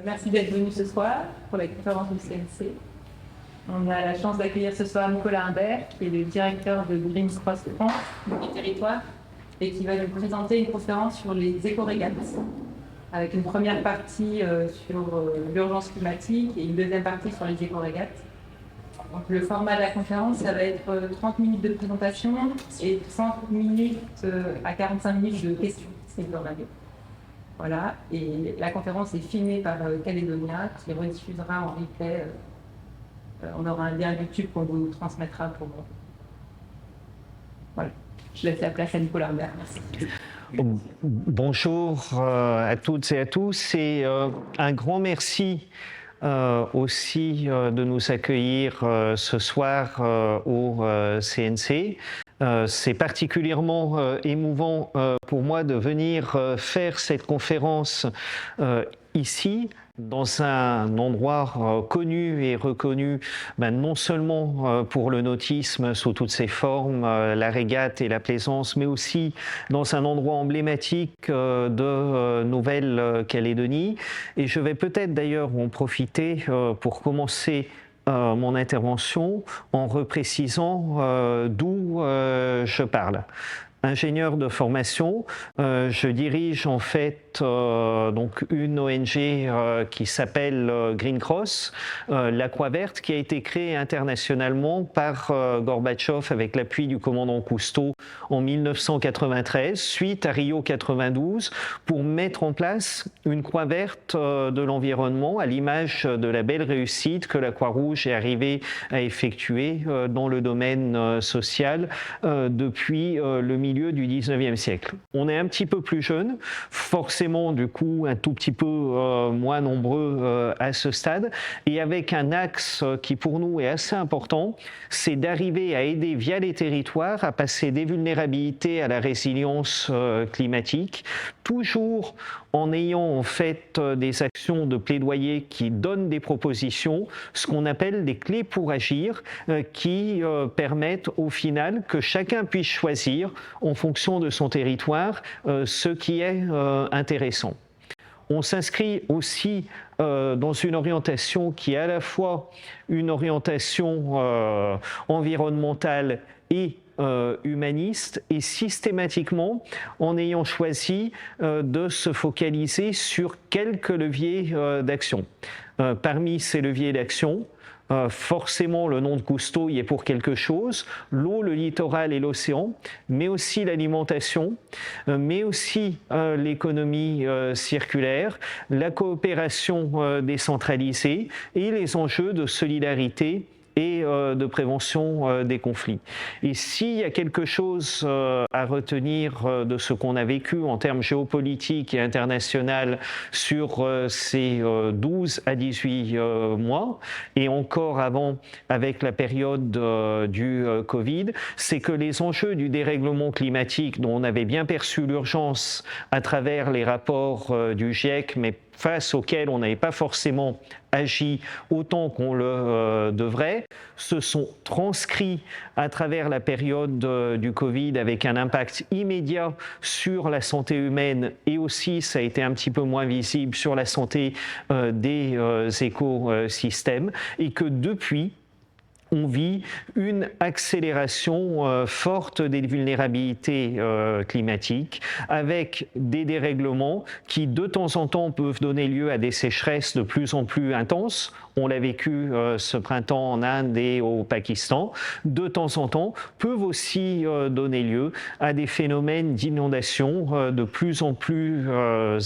Merci d'être venu ce soir pour la conférence du CNC. On a la chance d'accueillir ce soir Nicolas Imbert, qui est le directeur de Green Cross France, du territoire, et qui va nous présenter une conférence sur les éco-régates, avec une première partie sur l'urgence climatique et une deuxième partie sur les éco-régates. Donc, le format de la conférence, ça va être 30 minutes de présentation et 30 minutes à 45 minutes de questions. C'est le format. Voilà, et la conférence est filmée par Calédonia, qui rediffusera en replay. On aura un lien YouTube qu'on vous transmettra pour. Voilà, je laisse la place à Nicolas Imbert. Merci. Bonjour à toutes et à tous, et un grand merci aussi de nous accueillir ce soir au CNC. C'est particulièrement émouvant pour moi de venir faire cette conférence ici, dans un endroit connu et reconnu, non seulement pour le nautisme sous toutes ses formes, la régate et la plaisance, mais aussi dans un endroit emblématique de Nouvelle-Calédonie. Et je vais peut-être d'ailleurs en profiter pour commencer mon intervention en reprécisant d'où je parle. Ingénieur de formation, je dirige en fait donc une ONG qui s'appelle Green Cross, la Croix Verte, qui a été créée internationalement par Gorbatchev avec l'appui du commandant Cousteau en 1993, suite à Rio 92, pour mettre en place une Croix Verte de l'environnement, à l'image de la belle réussite que la Croix-Rouge est arrivée à effectuer dans le domaine social depuis le milieu du 19e siècle. On est un petit peu plus jeune, forcément du coup un tout petit peu moins nombreux à ce stade, et avec un axe qui pour nous est assez important, c'est d'arriver à aider via les territoires à passer des vulnérabilités à la résilience climatique, toujours en ayant en fait des actions de plaidoyer qui donnent des propositions, ce qu'on appelle des clés pour agir, qui permettent au final que chacun puisse choisir en fonction de son territoire ce qui est intéressant. On s'inscrit aussi dans une orientation qui est à la fois une orientation environnementale et humaniste, et systématiquement en ayant choisi de se focaliser sur quelques leviers d'action. Parmi ces leviers d'action, forcément le nom de Cousteau y est pour quelque chose, l'eau, le littoral et l'océan, mais aussi l'alimentation, mais aussi l'économie circulaire, la coopération décentralisée et les enjeux de solidarité et de prévention des conflits. Et s'il y a quelque chose à retenir de ce qu'on a vécu en termes géopolitiques et internationaux sur ces 12 à 18 mois, et encore avant avec la période du Covid, c'est que les enjeux du dérèglement climatique, dont on avait bien perçu l'urgence à travers les rapports du GIEC, mais face auxquels on n'avait pas forcément agi autant qu'on le devrait, se sont transcrits à travers la période du Covid avec un impact immédiat sur la santé humaine, et aussi, ça a été un petit peu moins visible, sur la santé des écosystèmes, et que depuis, on vit une accélération forte des vulnérabilités climatiques, avec des dérèglements qui de temps en temps peuvent donner lieu à des sécheresses de plus en plus intenses. On l'a vécu ce printemps en Inde et au Pakistan. De temps en temps peuvent aussi donner lieu à des phénomènes d'inondation de plus en plus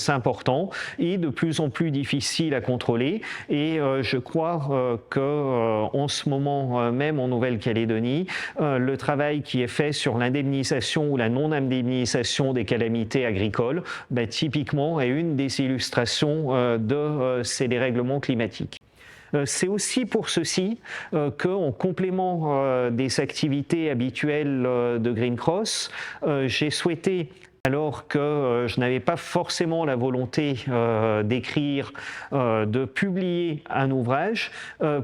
importants et de plus en plus difficiles à contrôler. Et je crois qu'en ce moment même en Nouvelle-Calédonie, le travail qui est fait sur l'indemnisation ou la non-indemnisation des calamités agricoles, typiquement est une des illustrations de ces dérèglements climatiques. C'est aussi pour ceci qu'en complément des activités habituelles de Green Cross, j'ai souhaité, alors que je n'avais pas forcément la volonté d'écrire, de publier un ouvrage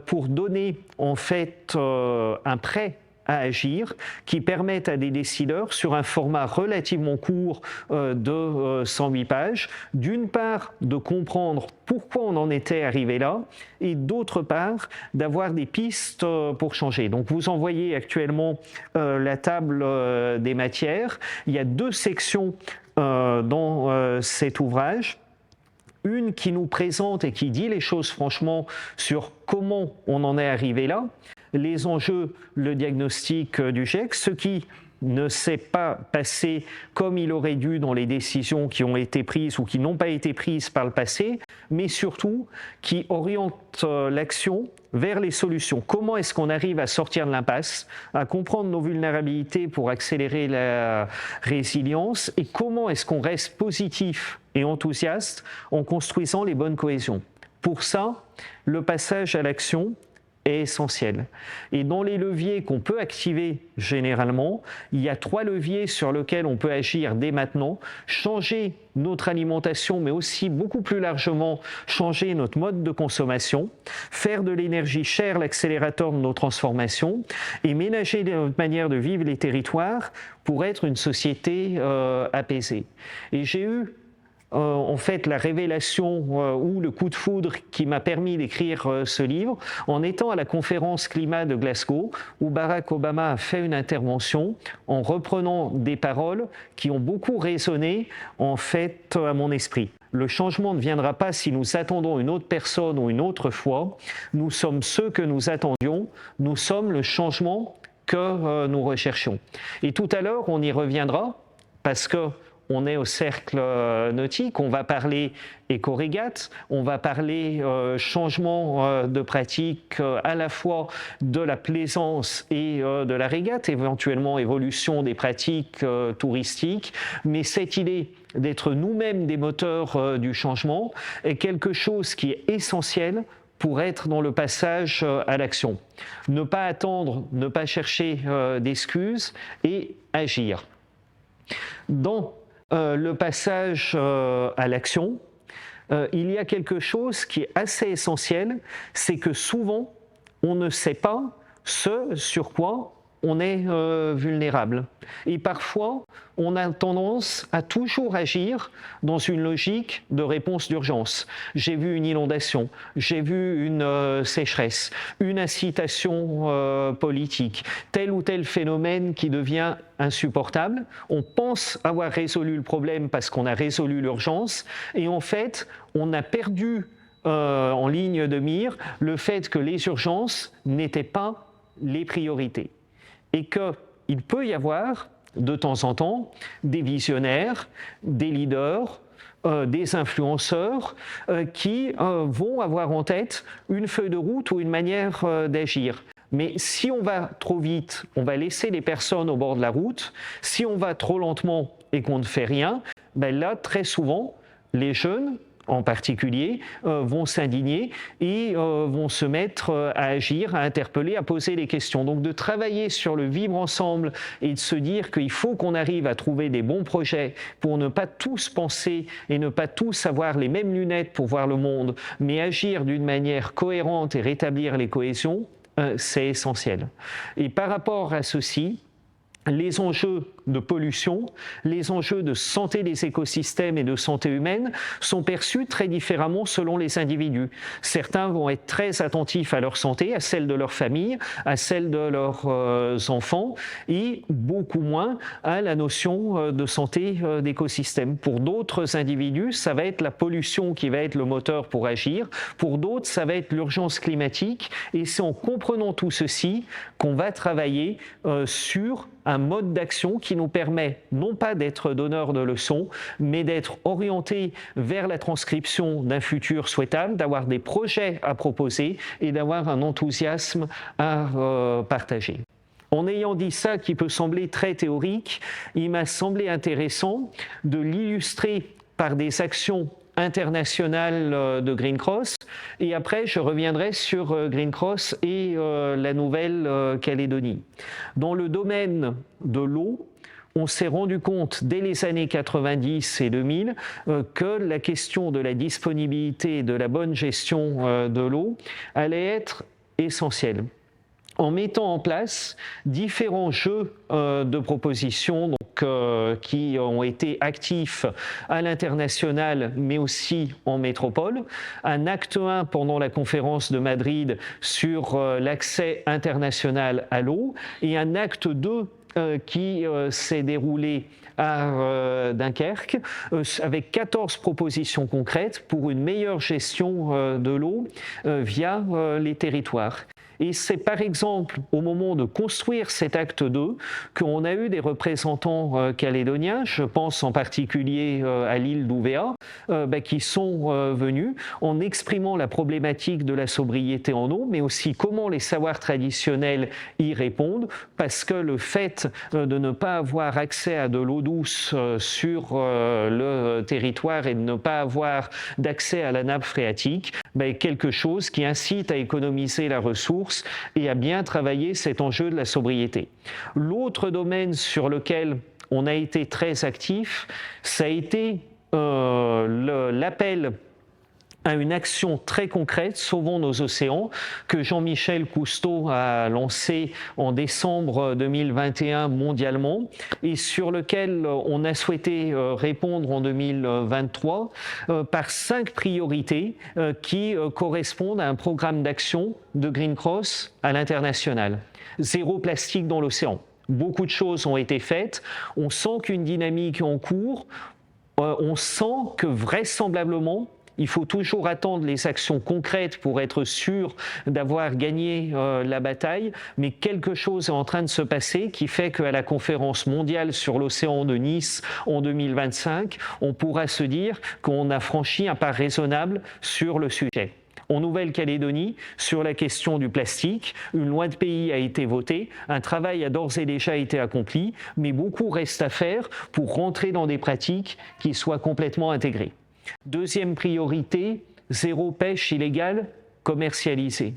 pour donner en fait un prêt à agir, qui permettent à des décideurs, sur un format relativement court de 108 pages, d'une part de comprendre pourquoi on en était arrivé là, et d'autre part d'avoir des pistes pour changer. Donc vous en voyez actuellement la table des matières. Il y a 2 sections dans cet ouvrage. Une qui nous présente et qui dit les choses franchement sur comment on en est arrivé là, les enjeux, le diagnostic du GIEC, ce qui ne s'est pas passé comme il aurait dû dans les décisions qui ont été prises ou qui n'ont pas été prises par le passé, mais surtout qui oriente l'action vers les solutions. Comment est-ce qu'on arrive à sortir de l'impasse, à comprendre nos vulnérabilités pour accélérer la résilience, et comment est-ce qu'on reste positif et enthousiaste en construisant les bonnes cohésions. Pour ça, le passage à l'action est essentiel. Et dans les leviers qu'on peut activer généralement, il y a 3 leviers sur lesquels on peut agir dès maintenant. Changer notre alimentation, mais aussi beaucoup plus largement changer notre mode de consommation, faire de l'énergie chère l'accélérateur de nos transformations et ménager notre manière de vivre les territoires pour être une société apaisée. Et j'ai eu en fait la révélation ou le coup de foudre qui m'a permis d'écrire ce livre en étant à la conférence climat de Glasgow où Barack Obama a fait une intervention en reprenant des paroles qui ont beaucoup résonné en fait à mon esprit. Le changement ne viendra pas si nous attendons une autre personne ou une autre foi. Nous sommes ceux que nous attendions, nous sommes le changement que nous recherchions. Et tout à l'heure, on y reviendra parce que on est au cercle nautique, on va parler éco-régate, on va parler changement de pratique à la fois de la plaisance et de la régate, éventuellement évolution des pratiques touristiques, mais cette idée d'être nous-mêmes des moteurs du changement est quelque chose qui est essentiel pour être dans le passage à l'action. Ne pas attendre, ne pas chercher d'excuses et agir. Dans le passage à l'action, il y a quelque chose qui est assez essentiel, c'est que souvent, on ne sait pas ce sur quoi on est vulnérable. Et parfois, on a tendance à toujours agir dans une logique de réponse d'urgence. J'ai vu une inondation, j'ai vu une sécheresse, une incitation politique, tel ou tel phénomène qui devient insupportable. On pense avoir résolu le problème parce qu'on a résolu l'urgence, et en fait, on a perdu en ligne de mire le fait que les urgences n'étaient pas les priorités. Et qu'il peut y avoir, de temps en temps, des visionnaires, des leaders, des influenceurs qui vont avoir en tête une feuille de route ou une manière d'agir. Mais si on va trop vite, on va laisser les personnes au bord de la route. Si on va trop lentement et qu'on ne fait rien, ben là, très souvent, les jeunes, en particulier, vont s'indigner et vont se mettre à agir, à interpeller, à poser des questions. Donc de travailler sur le vivre ensemble et de se dire qu'il faut qu'on arrive à trouver des bons projets pour ne pas tous penser et ne pas tous avoir les mêmes lunettes pour voir le monde, mais agir d'une manière cohérente et rétablir les cohésions, c'est essentiel. Et par rapport à ceci, les enjeux de pollution, les enjeux de santé des écosystèmes et de santé humaine sont perçus très différemment selon les individus. Certains vont être très attentifs à leur santé, à celle de leur famille, à celle de leurs enfants, et beaucoup moins à la notion de santé d'écosystème. Pour d'autres individus, ça va être la pollution qui va être le moteur pour agir. Pour d'autres, ça va être l'urgence climatique. Et c'est en comprenant tout ceci qu'on va travailler sur un mode d'action qui nous permet non pas d'être donneur de leçons, mais d'être orienté vers la transcription d'un futur souhaitable, d'avoir des projets à proposer et d'avoir un enthousiasme à partager. En ayant dit ça, qui peut sembler très théorique, il m'a semblé intéressant de l'illustrer par des actions internationales de Green Cross, et après je reviendrai sur Green Cross et la Nouvelle-Calédonie. Dans le domaine de l'eau, on s'est rendu compte dès les années 90 et 2000 que la question de la disponibilité et de la bonne gestion de l'eau allait être essentielle. en mettant en place différents jeux de propositions qui ont été actifs à l'international, mais aussi en métropole. Un acte 1 pendant la conférence de Madrid sur l'accès international à l'eau et un acte 2 qui s'est déroulé à Dunkerque, avec 14 propositions concrètes pour une meilleure gestion de l'eau via les territoires. Et c'est par exemple au moment de construire cet acte 2 qu'on a eu des représentants calédoniens, je pense en particulier à l'île d'Ouvéa, qui sont venus en exprimant la problématique de la sobriété en eau, mais aussi comment les savoirs traditionnels y répondent, parce que le fait de ne pas avoir accès à de l'eau douce sur le territoire et de ne pas avoir d'accès à la nappe phréatique, est quelque chose qui incite à économiser la ressource et à bien travailler cet enjeu de la sobriété. L'autre domaine sur lequel on a été très actif, ça a été l'appel à une action très concrète, Sauvons nos océans, que Jean-Michel Cousteau a lancé en décembre 2021 mondialement et sur lequel on a souhaité répondre en 2023 par 5 priorités qui correspondent à un programme d'action de Green Cross à l'international. 0 plastique dans l'océan. Beaucoup de choses ont été faites. On sent qu'une dynamique est en cours. On sent que vraisemblablement, il faut toujours attendre les actions concrètes pour être sûr d'avoir gagné la bataille, mais quelque chose est en train de se passer qui fait qu'à la conférence mondiale sur l'océan de Nice en 2025, on pourra se dire qu'on a franchi un pas raisonnable sur le sujet. En Nouvelle-Calédonie, sur la question du plastique, une loi de pays a été votée, un travail a d'ores et déjà été accompli, mais beaucoup reste à faire pour rentrer dans des pratiques qui soient complètement intégrées. Deuxième priorité, 0 pêche illégale commercialisée.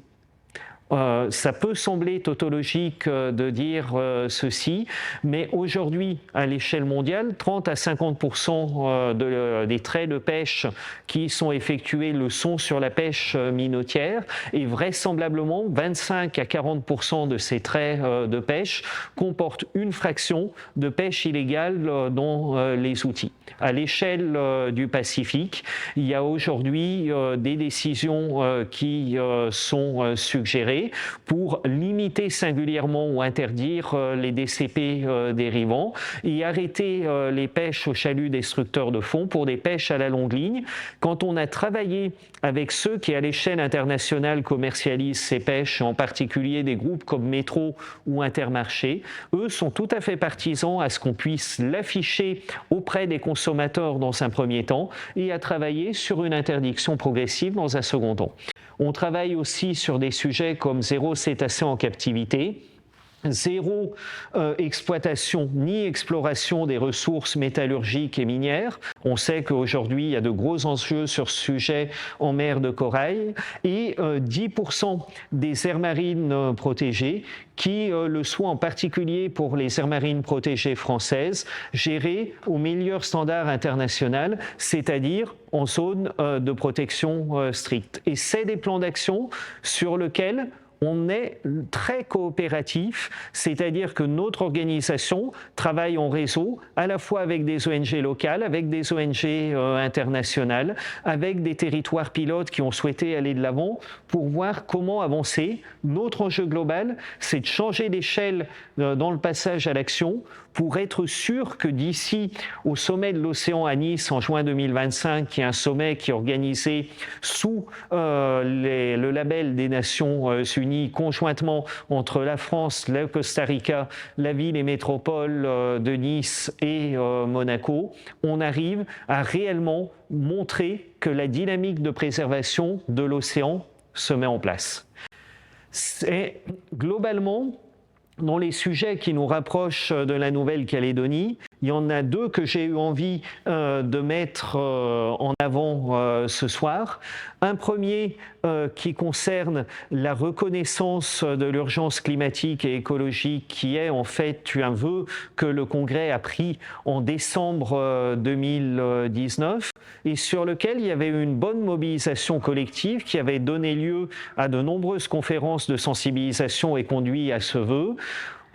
Ça peut sembler tautologique de dire ceci, mais aujourd'hui, à l'échelle mondiale, 30 à 50% des traits de pêche qui sont effectués le sont sur la pêche minotière et vraisemblablement 25 à 40% de ces traits de pêche comportent une fraction de pêche illégale dans les outils. À l'échelle du Pacifique, il y a aujourd'hui des décisions qui sont suggérées pour limiter singulièrement ou interdire les DCP dérivants et arrêter les pêches aux chaluts destructeurs de fond pour des pêches à la longue ligne. Quand on a travaillé avec ceux qui, à l'échelle internationale, commercialisent ces pêches, en particulier des groupes comme Métro ou Intermarché, eux sont tout à fait partisans à ce qu'on puisse l'afficher auprès des consommateurs dans un premier temps et à travailler sur une interdiction progressive dans un second temps. On travaille aussi sur des sujets comme 0 cétacés en captivité, 0 exploitation ni exploration des ressources métallurgiques et minières. On sait qu'aujourd'hui, il y a de gros enjeux sur ce sujet en mer de Corail et 10% des aires marines protégées qui le soient en particulier pour les aires marines protégées françaises, gérées au meilleur standard international, c'est-à-dire en zone de protection stricte. Et c'est des plans d'action sur lesquels on est très coopératif, c'est-à-dire que notre organisation travaille en réseau, à la fois avec des ONG locales, avec des ONG internationales, avec des territoires pilotes qui ont souhaité aller de l'avant pour voir comment avancer. Notre enjeu global, c'est de changer d'échelle dans le passage à l'action pour être sûr que d'ici au sommet de l'océan à Nice en juin 2025, qui est un sommet qui est organisé sous le label des Nations Unies conjointement entre la France, le Costa Rica, la ville et métropole de Nice et Monaco, on arrive à réellement montrer que la dynamique de préservation de l'océan se met en place. C'est globalement dans les sujets qui nous rapprochent de la Nouvelle-Calédonie, Il y en a deux que j'ai eu envie de mettre en avant ce soir. Un premier qui concerne la reconnaissance de l'urgence climatique et écologique, qui est en fait un vœu que le Congrès a pris en décembre 2019 et sur lequel il y avait eu une bonne mobilisation collective qui avait donné lieu à de nombreuses conférences de sensibilisation et conduit à ce vœu.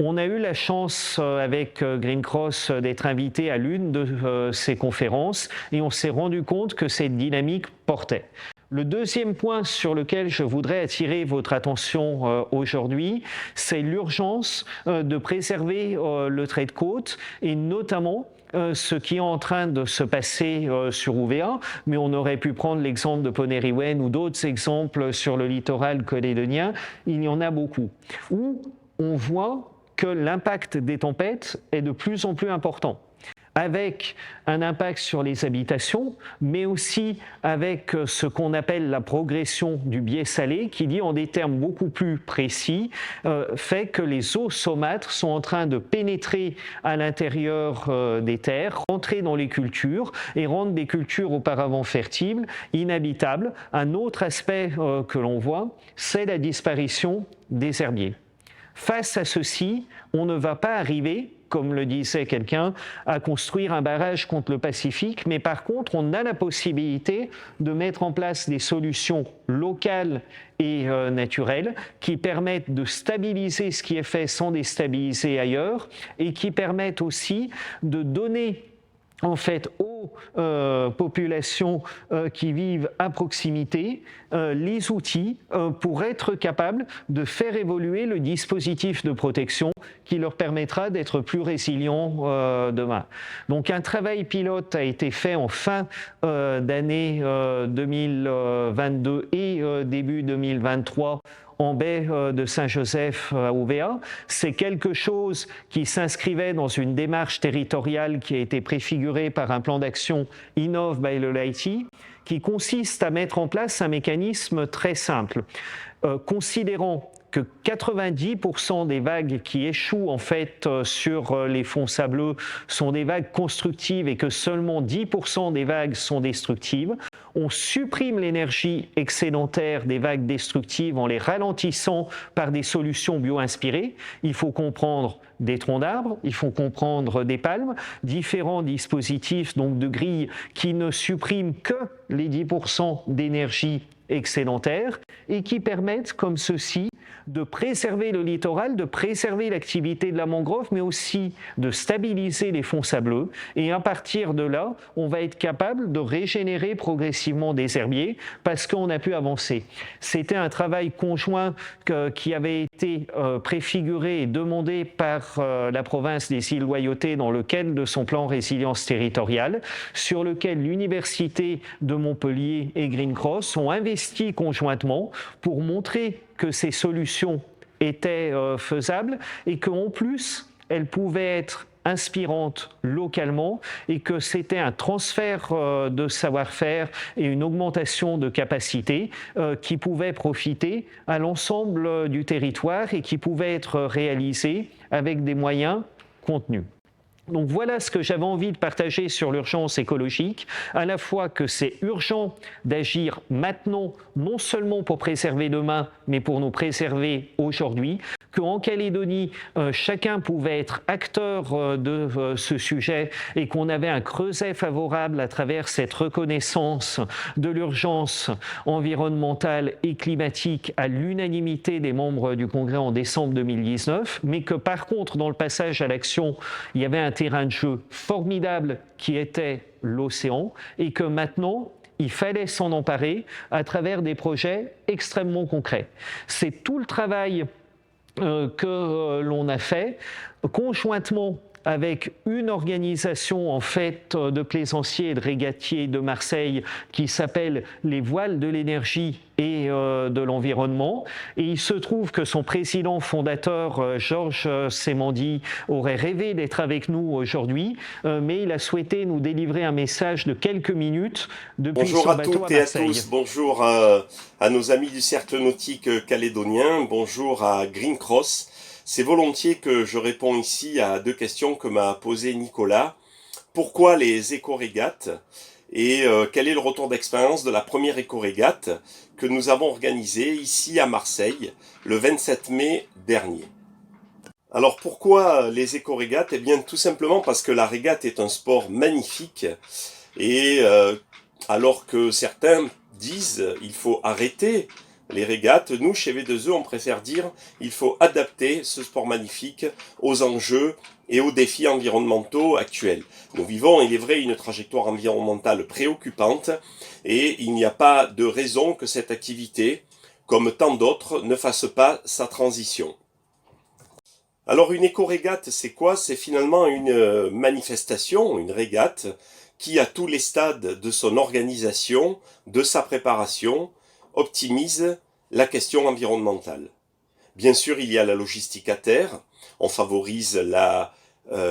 On a eu la chance avec Green Cross d'être invité à l'une de ces conférences et on s'est rendu compte que cette dynamique portait. Le deuxième point sur lequel je voudrais attirer votre attention aujourd'hui, c'est l'urgence de préserver le trait de côte et notamment ce qui est en train de se passer sur Ouvéa, mais on aurait pu prendre l'exemple de Poneriwen ou d'autres exemples sur le littoral calédonien, il y en a beaucoup, où on voit que l'impact des tempêtes est de plus en plus important, avec un impact sur les habitations, mais aussi avec ce qu'on appelle la progression du biais salé, qui dit en des termes beaucoup plus précis, fait que les eaux saumâtres sont en train de pénétrer à l'intérieur des terres, rentrer dans les cultures et rendre des cultures auparavant fertiles inhabitables. Un autre aspect que l'on voit, c'est la disparition des herbiers. Face à ceci, on ne va pas arriver, comme le disait quelqu'un, à construire un barrage contre le Pacifique, mais par contre, on a la possibilité de mettre en place des solutions locales et naturelles qui permettent de stabiliser ce qui est fait sans déstabiliser ailleurs et qui permettent aussi de donner en fait aux populations qui vivent à proximité les outils pour être capables de faire évoluer le dispositif de protection qui leur permettra d'être plus résilients demain. Donc un travail pilote a été fait en fin d'année 2022 et début 2023 en baie de Saint-Joseph à Ouvéa. C'est quelque chose qui s'inscrivait dans une démarche territoriale qui a été préfigurée par un plan d'action Innov by l'EIT, qui consiste à mettre en place un mécanisme très simple. Considérant que 90% des vagues qui échouent en fait sur les fonds sableux sont des vagues constructives et que seulement 10% des vagues sont destructives, on supprime l'énergie excédentaire des vagues destructives en les ralentissant par des solutions bio-inspirées. Il faut comprendre des troncs d'arbres, il faut comprendre des palmes, différents dispositifs donc de grilles qui ne suppriment que les 10% d'énergie excédentaire et qui permettent comme ceci de préserver le littoral, de préserver l'activité de la mangrove, mais aussi de stabiliser les fonds sableux. Et à partir de là, on va être capable de régénérer progressivement des herbiers parce qu'on a pu avancer. C'était un travail conjoint qui avait été préfiguré et demandé par la province des îles Loyauté dans le cadre de son plan résilience territoriale, sur lequel l'Université de Montpellier et Green Cross ont investi conjointement pour montrer que ces solutions étaient faisables et qu'en plus, elles pouvaient être inspirantes localement et que c'était un transfert de savoir-faire et une augmentation de capacité qui pouvait profiter à l'ensemble du territoire et qui pouvait être réalisé avec des moyens contenus. Donc voilà ce que j'avais envie de partager sur l'urgence écologique, à la fois que c'est urgent d'agir maintenant, non seulement pour préserver demain, mais pour nous préserver aujourd'hui, qu'en Calédonie, chacun pouvait être acteur de ce sujet et qu'on avait un creuset favorable à travers cette reconnaissance de l'urgence environnementale et climatique à l'unanimité des membres du Congrès en décembre 2019, mais que par contre, dans le passage à l'action, il y avait un terrain de jeu formidable qui était l'océan et que maintenant, il fallait s'en emparer à travers des projets extrêmement concrets. C'est tout le travail que l'on a fait conjointement avec une organisation en fait de plaisanciers et de régatiers de Marseille qui s'appelle les Voiles de l'énergie et de l'environnement. Et il se trouve que son président fondateur, Georges Semandi, aurait rêvé d'être avec nous aujourd'hui, mais il a souhaité nous délivrer un message de quelques minutes depuis son bateau à Marseille. Bonjour à toutes et à tous, bonjour à nos amis du Cercle Nautique calédonien, bonjour à Green Cross. C'est volontiers que je réponds ici à deux questions que m'a posées Nicolas. pourquoi les éco-régates et quel est le retour d'expérience de la première éco-régate que nous avons organisée ici à Marseille le 27 mai dernier. Alors pourquoi les éco-régates? Eh bien tout simplement parce que la régate est un sport magnifique et alors que certains disent il faut arrêter les régates, nous chez V2E on préfère dire il faut adapter ce sport magnifique aux enjeux et aux défis environnementaux actuels. Nous vivons, il est vrai, une trajectoire environnementale préoccupante et il n'y a pas de raison que cette activité, comme tant d'autres, ne fasse pas sa transition. Alors une éco-régate, c'est quoi? C'est finalement une manifestation, une régate, qui à tous les stades de son organisation, de sa préparation, optimise la question environnementale. Bien sûr, il y a la logistique à terre, on favorise la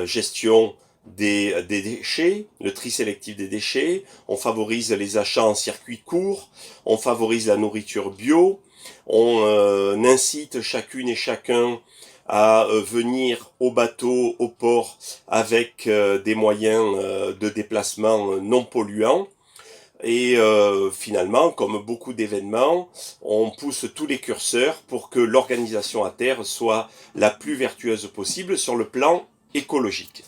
gestion des déchets, le tri sélectif des déchets, on favorise les achats en circuit court, on favorise la nourriture bio, on incite chacune et chacun à venir au bateau, au port, avec des moyens de déplacement non polluants. Et finalement, comme beaucoup d'événements, on pousse tous les curseurs pour que l'organisation à terre soit la plus vertueuse possible sur le plan écologique.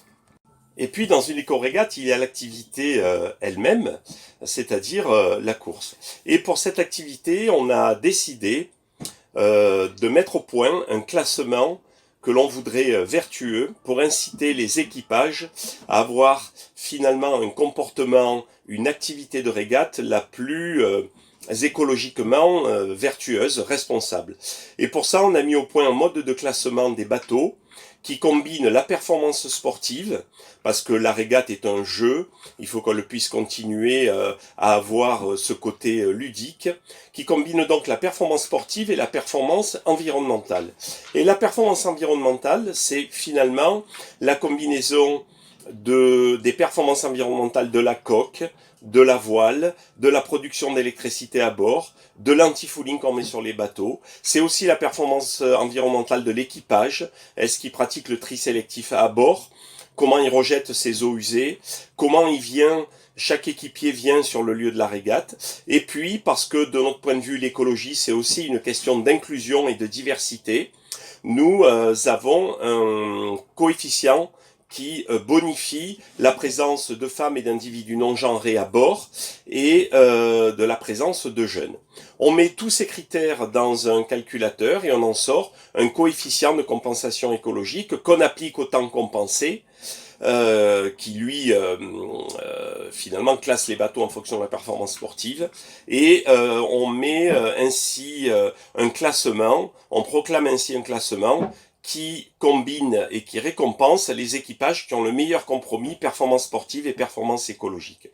Et puis dans une éco-régate, il y a l'activité elle-même, c'est-à-dire la course. Et pour cette activité, on a décidé de mettre au point un classement que l'on voudrait vertueux pour inciter les équipages à avoir finalement un comportement, une activité de régate la plus écologiquement vertueuse, responsable. Et pour ça, on a mis au point un mode de classement des bateaux qui combine la performance sportive, parce que la régate est un jeu, il faut qu'on puisse continuer à avoir ce côté ludique, qui combine donc la performance sportive et la performance environnementale. Et la performance environnementale, c'est finalement la combinaison des performances environnementales de la coque, de la voile, de la production d'électricité à bord, de l'anti-fouling qu'on met sur les bateaux. C'est aussi la performance environnementale de l'équipage. Est-ce qu'il pratique le tri sélectif à bord? Comment il rejette ses eaux usées? Comment il vient, chaque équipier vient sur le lieu de la régate? Et puis, parce que de notre point de vue, l'écologie, c'est aussi une question d'inclusion et de diversité, nous avons un coefficient qui bonifie la présence de femmes et d'individus non genrés à bord et de la présence de jeunes. On met tous ces critères dans un calculateur et on en sort un coefficient de compensation écologique qu'on applique au temps compensé, qui lui finalement classe les bateaux en fonction de la performance sportive et on met ainsi un classement, on proclame ainsi un classement qui combine et qui récompense les équipages qui ont le meilleur compromis performance sportive et performance écologique.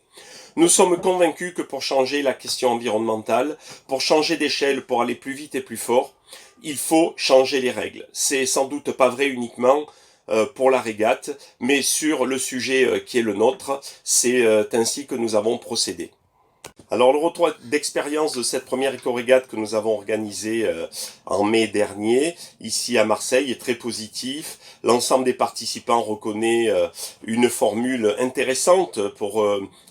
Nous sommes convaincus que pour changer la question environnementale, pour changer d'échelle, pour aller plus vite et plus fort, il faut changer les règles. C'est sans doute pas vrai uniquement pour la régate, mais sur le sujet qui est le nôtre, c'est ainsi que nous avons procédé. Alors le retour d'expérience de cette première éco-régate que nous avons organisée en mai dernier, ici à Marseille, est très positif. L'ensemble des participants reconnaît une formule intéressante pour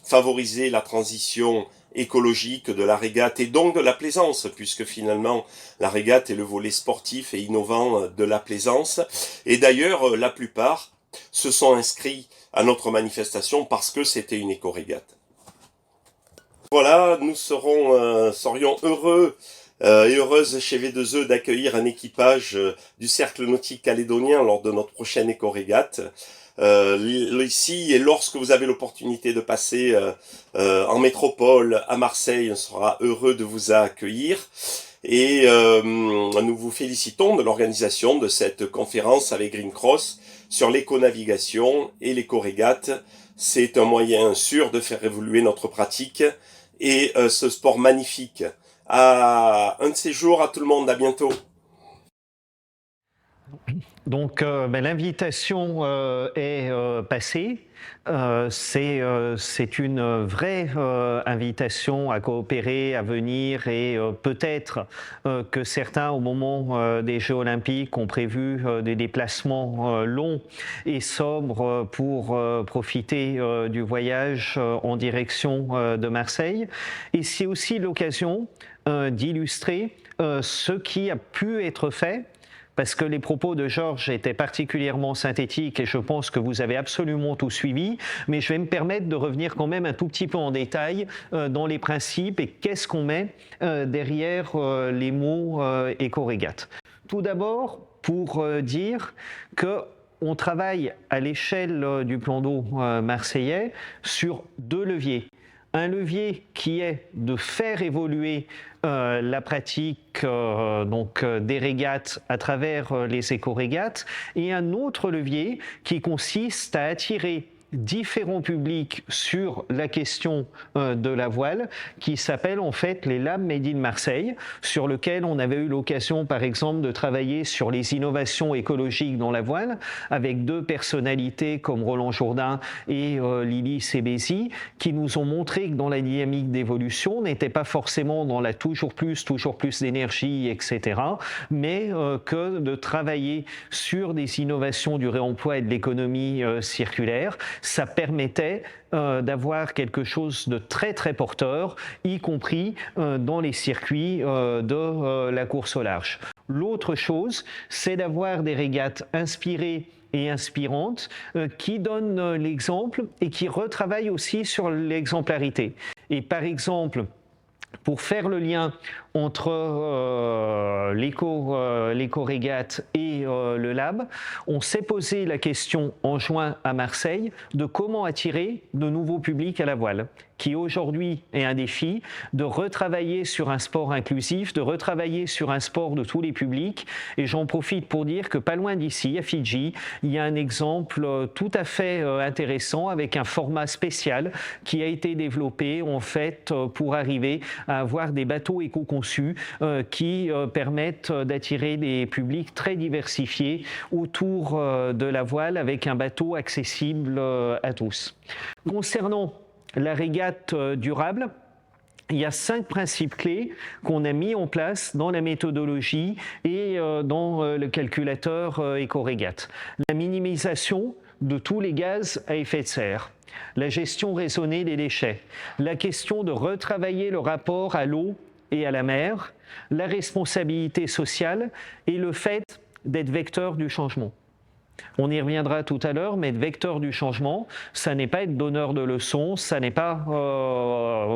favoriser la transition écologique de la régate et donc de la plaisance, puisque finalement la régate est le volet sportif et innovant de la plaisance. Et d'ailleurs, la plupart se sont inscrits à notre manifestation parce que c'était une éco-régate. Voilà, nous serions heureux et heureuses chez V2E d'accueillir un équipage du Cercle Nautique Calédonien lors de notre prochaine éco-régate. Ici, et lorsque vous avez l'opportunité de passer en métropole à Marseille, on sera heureux de vous accueillir. Et nous vous félicitons de l'organisation de cette conférence avec Green Cross sur l'éco-navigation et l'éco-régate. C'est un moyen sûr de faire évoluer notre pratique et ce sport magnifique. À un de ces jours, à tout le monde, à bientôt. Donc l'invitation est passée. C'est une vraie invitation à coopérer, à venir et peut-être que certains, au moment des Jeux Olympiques, ont prévu des déplacements longs et sobres pour profiter du voyage en direction de Marseille. Et c'est aussi l'occasion d'illustrer ce qui a pu être fait, parce que les propos de Georges étaient particulièrement synthétiques et je pense que vous avez absolument tout suivi, mais je vais me permettre de revenir quand même un tout petit peu en détail dans les principes et qu'est-ce qu'on met derrière les mots éco-régate. Tout d'abord, pour dire qu'on travaille à l'échelle du plan d'eau marseillais sur 2 leviers. Un levier qui est de faire évoluer la pratique des régates à travers les éco-régates et un autre levier qui consiste à attirer différents publics sur la question de la voile qui s'appelle en fait les Labs Made in Marseille, sur lequel on avait eu l'occasion par exemple de travailler sur les innovations écologiques dans la voile avec 2 personnalités comme Roland Jourdain et Lily Sebesi qui nous ont montré que dans la dynamique d'évolution on n'était pas forcément dans la toujours plus d'énergie, etc., mais que de travailler sur des innovations du réemploi et de l'économie circulaire, ça permettait d'avoir quelque chose de très très porteur, y compris dans les circuits de la course au large. L'autre chose, c'est d'avoir des régates inspirées et inspirantes qui donnent l'exemple et qui retravaillent aussi sur l'exemplarité. Et par exemple, pour faire le lien entre l'éco-régate et le lab, on s'est posé la question en juin à Marseille de comment attirer de nouveaux publics à la voile, qui aujourd'hui est un défi, de retravailler sur un sport inclusif, de retravailler sur un sport de tous les publics. Et j'en profite pour dire que pas loin d'ici, à Fidji, il y a un exemple tout à fait intéressant avec un format spécial qui a été développé en fait pour arriver à avoir des bateaux éco-conçus qui permettent d'attirer des publics très diversifiés autour de la voile avec un bateau accessible à tous. Concernant la régate durable, il y a 5 principes clés qu'on a mis en place dans la méthodologie et dans le calculateur éco-régate. La minimisation de tous les gaz à effet de serre, la gestion raisonnée des déchets, la question de retravailler le rapport à l'eau et à la mer, la responsabilité sociale et le fait d'être vecteur du changement. On y reviendra tout à l'heure, mais être vecteur du changement, ça n'est pas être donneur de leçons, ça n'est pas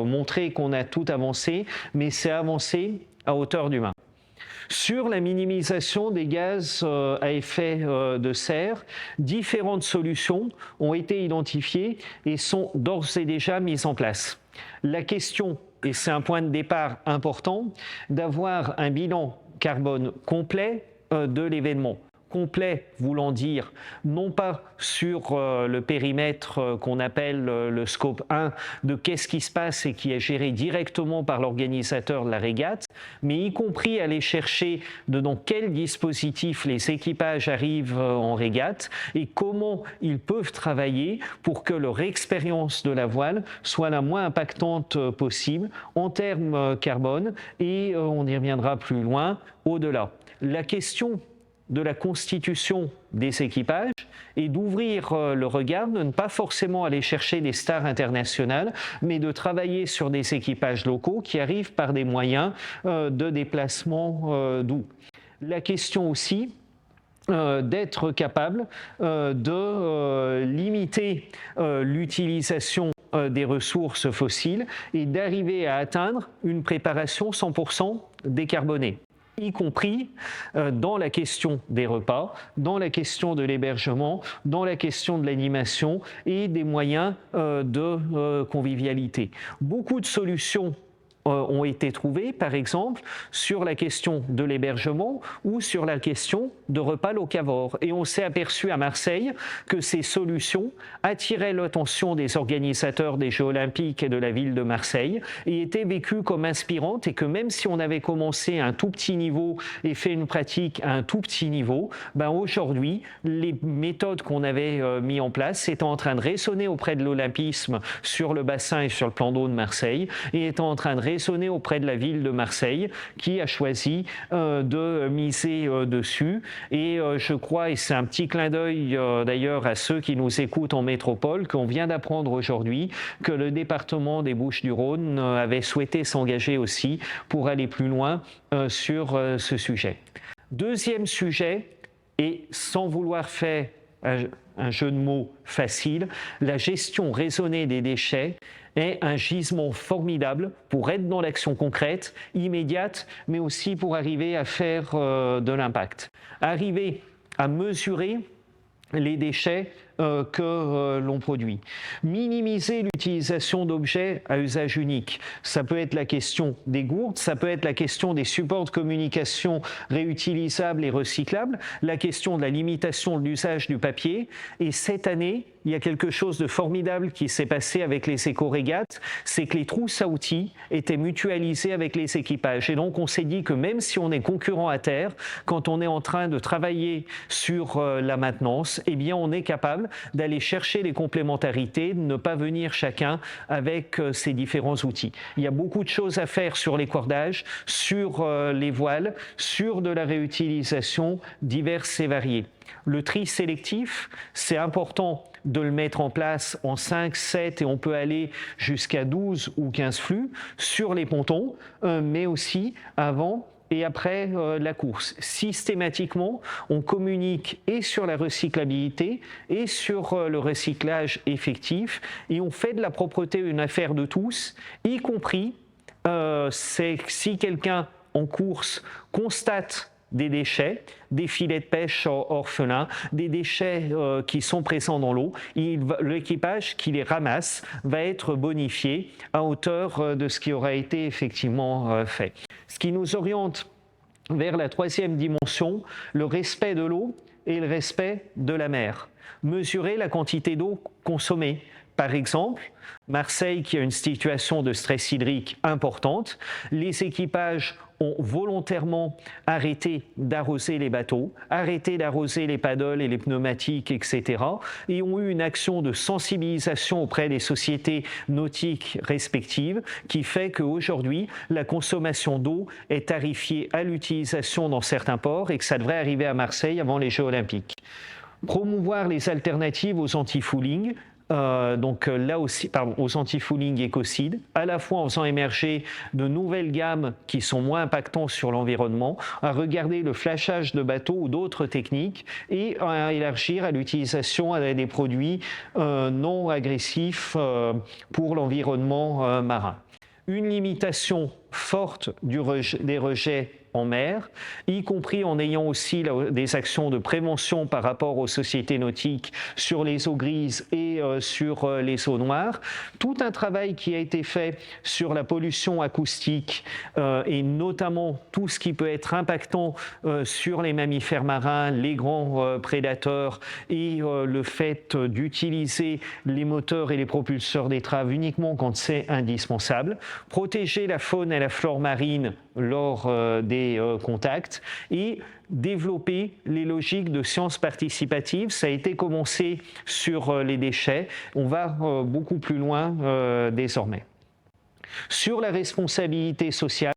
montrer qu'on a tout avancé, mais c'est avancer à hauteur d'humain. Sur la minimisation des gaz à effet de serre, différentes solutions ont été identifiées et sont d'ores et déjà mises en place. La question, et c'est un point de départ important, d'avoir un bilan carbone complet de l'événement. Complet voulant dire non pas sur le périmètre qu'on appelle le scope 1 de qu'est-ce qui se passe et qui est géré directement par l'organisateur de la régate, mais y compris aller chercher dans quel dispositif les équipages arrivent en régate et comment ils peuvent travailler pour que leur expérience de la voile soit la moins impactante possible en termes carbone et on y reviendra plus loin au-delà. La question de la constitution des équipages et d'ouvrir le regard, de ne pas forcément aller chercher des stars internationales, mais de travailler sur des équipages locaux qui arrivent par des moyens de déplacement doux. La question aussi d'être capable de limiter l'utilisation des ressources fossiles et d'arriver à atteindre une préparation 100% décarbonée, y compris dans la question des repas, dans la question de l'hébergement, dans la question de l'animation et des moyens de convivialité. Beaucoup de solutions ont été trouvées, par exemple, sur la question de l'hébergement ou sur la question de repas locavores. Et on s'est aperçu à Marseille que ces solutions attiraient l'attention des organisateurs des Jeux Olympiques et de la ville de Marseille et étaient vécues comme inspirantes, et que même si on avait commencé à un tout petit niveau et fait une pratique à un tout petit niveau, aujourd'hui, les méthodes qu'on avait mises en place étaient en train de résonner auprès de l'olympisme sur le bassin et sur le plan d'eau de Marseille, et étaient en train de résonner auprès de la ville de Marseille qui a choisi de miser dessus. Et je crois, et c'est un petit clin d'œil d'ailleurs à ceux qui nous écoutent en métropole, qu'on vient d'apprendre aujourd'hui que le département des Bouches-du-Rhône avait souhaité s'engager aussi pour aller plus loin sur ce sujet. Deuxième sujet, et sans vouloir faire un jeu de mots facile, la gestion raisonnée des déchets est un gisement formidable pour être dans l'action concrète, immédiate, mais aussi pour arriver à faire de l'impact. Arriver à mesurer les déchets que l'on produit. Minimiser l'utilisation d'objets à usage unique. Ça peut être la question des gourdes, ça peut être la question des supports de communication réutilisables et recyclables, la question de la limitation de l'usage du papier. Et cette année, il y a quelque chose de formidable qui s'est passé avec les éco-régates, c'est que les trousses à outils étaient mutualisées avec les équipages. Et donc on s'est dit que même si on est concurrent à terre, quand on est en train de travailler sur la maintenance, eh bien on est capable d'aller chercher les complémentarités, de ne pas venir chacun avec ces différents outils. Il y a beaucoup de choses à faire sur les cordages, sur les voiles, sur de la réutilisation diverses et variées. Le tri sélectif, c'est important de le mettre en place en 5, 7 et on peut aller jusqu'à 12 ou 15 flux sur les pontons, mais aussi avant et après la course. Systématiquement, on communique et sur la recyclabilité et sur le recyclage effectif, et on fait de la propreté une affaire de tous, y compris c'est si quelqu'un en course constate des déchets, des filets de pêche orphelins, des déchets qui sont présents dans l'eau, l'équipage qui les ramasse va être bonifié à hauteur de ce qui aura été effectivement fait. Ce qui nous oriente vers la troisième dimension, le respect de l'eau et le respect de la mer. Mesurer la quantité d'eau consommée. Par exemple, Marseille qui a une situation de stress hydrique importante, les équipages ont volontairement arrêté d'arroser les bateaux, arrêté d'arroser les paddles et les pneumatiques, etc. et ont eu une action de sensibilisation auprès des sociétés nautiques respectives qui fait qu'aujourd'hui, la consommation d'eau est tarifiée à l'utilisation dans certains ports et que ça devrait arriver à Marseille avant les Jeux Olympiques. Promouvoir les alternatives aux anti-fouling, aux anti-fouling écocides, à la fois en faisant émerger de nouvelles gammes qui sont moins impactantes sur l'environnement, à regarder le flashage de bateaux ou d'autres techniques et à élargir à l'utilisation des produits non agressifs pour l'environnement marin. Une limitation forte des rejets en mer, y compris en ayant aussi des actions de prévention par rapport aux sociétés nautiques sur les eaux grises et sur les eaux noires. Tout un travail qui a été fait sur la pollution acoustique et notamment tout ce qui peut être impactant sur les mammifères marins, les grands prédateurs et le fait d'utiliser les moteurs et les propulseurs d'étrave uniquement quand c'est indispensable. Protéger la faune et la flore marine lors des contacts et développer les logiques de sciences participatives. Ça a été commencé sur les déchets. On va beaucoup plus loin désormais. Sur la responsabilité sociale,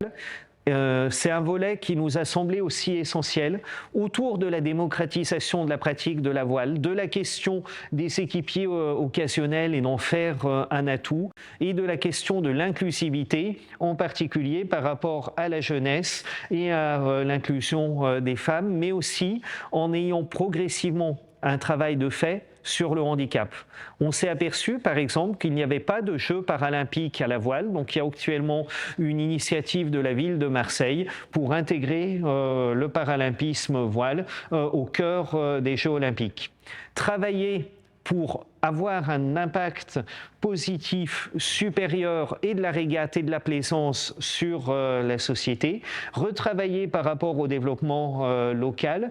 c'est un volet qui nous a semblé aussi essentiel autour de la démocratisation de la pratique de la voile, de la question des équipiers occasionnels et d'en faire un atout, et de la question de l'inclusivité, en particulier par rapport à la jeunesse et à l'inclusion des femmes, mais aussi en ayant progressivement un travail de fait sur le handicap. On s'est aperçu, par exemple, qu'il n'y avait pas de Jeux paralympiques à la voile, donc il y a actuellement une initiative de la ville de Marseille pour intégrer le paralympisme voile au cœur des Jeux olympiques. Travailler pour avoir un impact positif supérieur et de la régate et de la plaisance sur la société, retravailler par rapport au développement local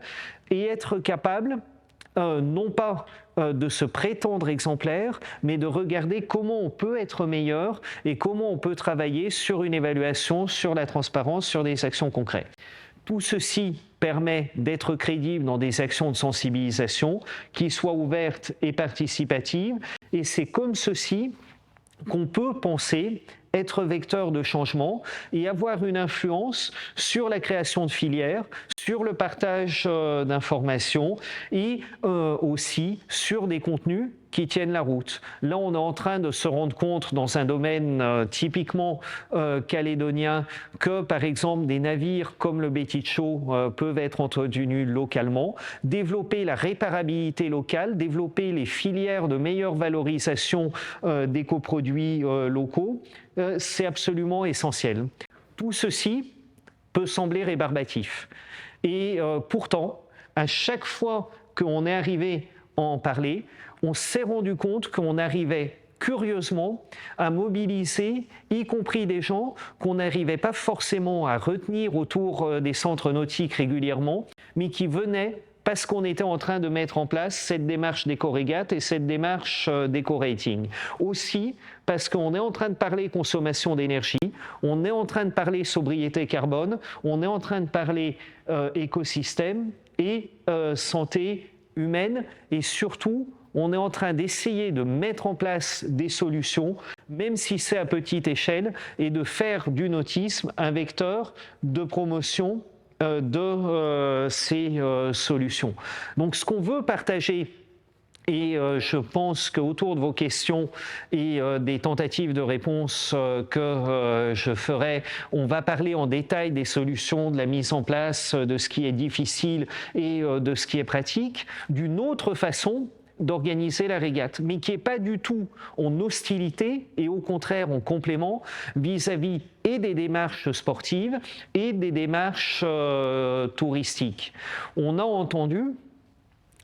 et être capable non pas de se prétendre exemplaire, mais de regarder comment on peut être meilleur et comment on peut travailler sur une évaluation, sur la transparence, sur des actions concrètes. Tout ceci permet d'être crédible dans des actions de sensibilisation qui soient ouvertes et participatives, et c'est comme ceci qu'on peut penser être vecteur de changement et avoir une influence sur la création de filières, sur le partage d'informations et aussi sur des contenus qui tiennent la route. Là, on est en train de se rendre compte dans un domaine typiquement calédonien que, par exemple, des navires comme le Betticho peuvent être entretenus localement, développer la réparabilité locale, développer les filières de meilleure valorisation des coproduits locaux, c'est absolument essentiel. Tout ceci peut sembler rébarbatif. Et pourtant, à chaque fois qu'on est arrivé à en parler, on s'est rendu compte qu'on arrivait curieusement à mobiliser, y compris des gens qu'on n'arrivait pas forcément à retenir autour des centres nautiques régulièrement, mais qui venaient parce qu'on était en train de mettre en place cette démarche d'éco-régate et cette démarche d'éco-rating. Aussi parce qu'on est en train de parler consommation d'énergie, on est en train de parler sobriété carbone, on est en train de parler écosystème et santé humaine, et surtout, on est en train d'essayer de mettre en place des solutions, même si c'est à petite échelle, et de faire du nautisme un vecteur de promotion de ces solutions. Donc ce qu'on veut partager, et je pense qu'autour de vos questions et des tentatives de réponse que je ferai, on va parler en détail des solutions, de la mise en place, de ce qui est difficile et de ce qui est pratique, d'une autre façon d'organiser la régate, mais qui n'est pas du tout en hostilité et au contraire en complément vis-à-vis et des démarches sportives et des démarches touristiques. On a entendu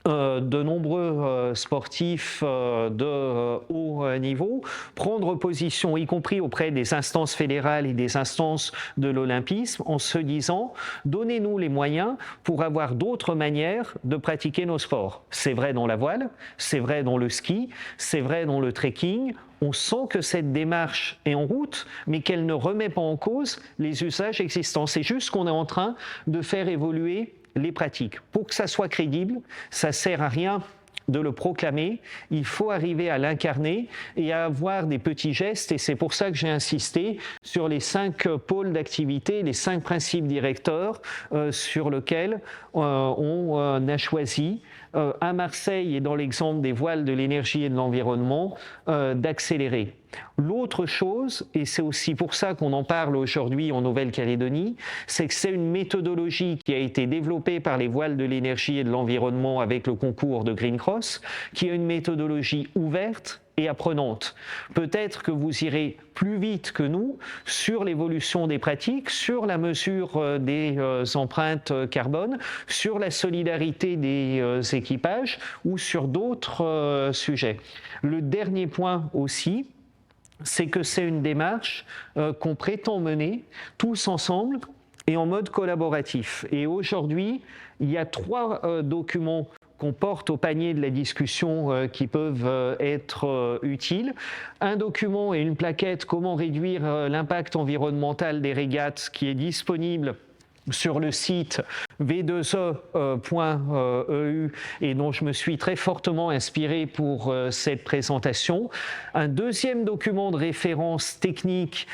de nombreux sportifs de haut niveau prendre position, y compris auprès des instances fédérales et des instances de l'olympisme, en se disant « donnez-nous les moyens pour avoir d'autres manières de pratiquer nos sports ». C'est vrai dans la voile, c'est vrai dans le ski, c'est vrai dans le trekking. On sent que cette démarche est en route, mais qu'elle ne remet pas en cause les usages existants. C'est juste qu'on est en train de faire évoluer les pratiques. Pour que ça soit crédible, ça ne sert à rien de le proclamer, il faut arriver à l'incarner et à avoir des petits gestes, et c'est pour ça que j'ai insisté sur les 5 pôles d'activité, les 5 principes directeurs sur lesquels on a choisi à Marseille et dans l'exemple des voiles de l'énergie et de l'environnement d'accélérer. L'autre chose, et c'est aussi pour ça qu'on en parle aujourd'hui en Nouvelle-Calédonie, c'est que c'est une méthodologie qui a été développée par les voiles de l'énergie et de l'environnement avec le concours de Green Cross, qui est une méthodologie ouverte et apprenante. Peut-être que vous irez plus vite que nous sur l'évolution des pratiques, sur la mesure des empreintes carbone, sur la solidarité des équipages ou sur d'autres sujets. Le dernier point aussi, c'est que c'est une démarche qu'on prétend mener tous ensemble et en mode collaboratif. Et aujourd'hui, il y a 3 documents qu'on porte au panier de la discussion qui peuvent être utiles. Un document et une plaquette « Comment réduire l'impact environnemental des régates » qui est disponible sur le site v2e.eu et dont je me suis très fortement inspiré pour cette présentation. Un deuxième document de référence technique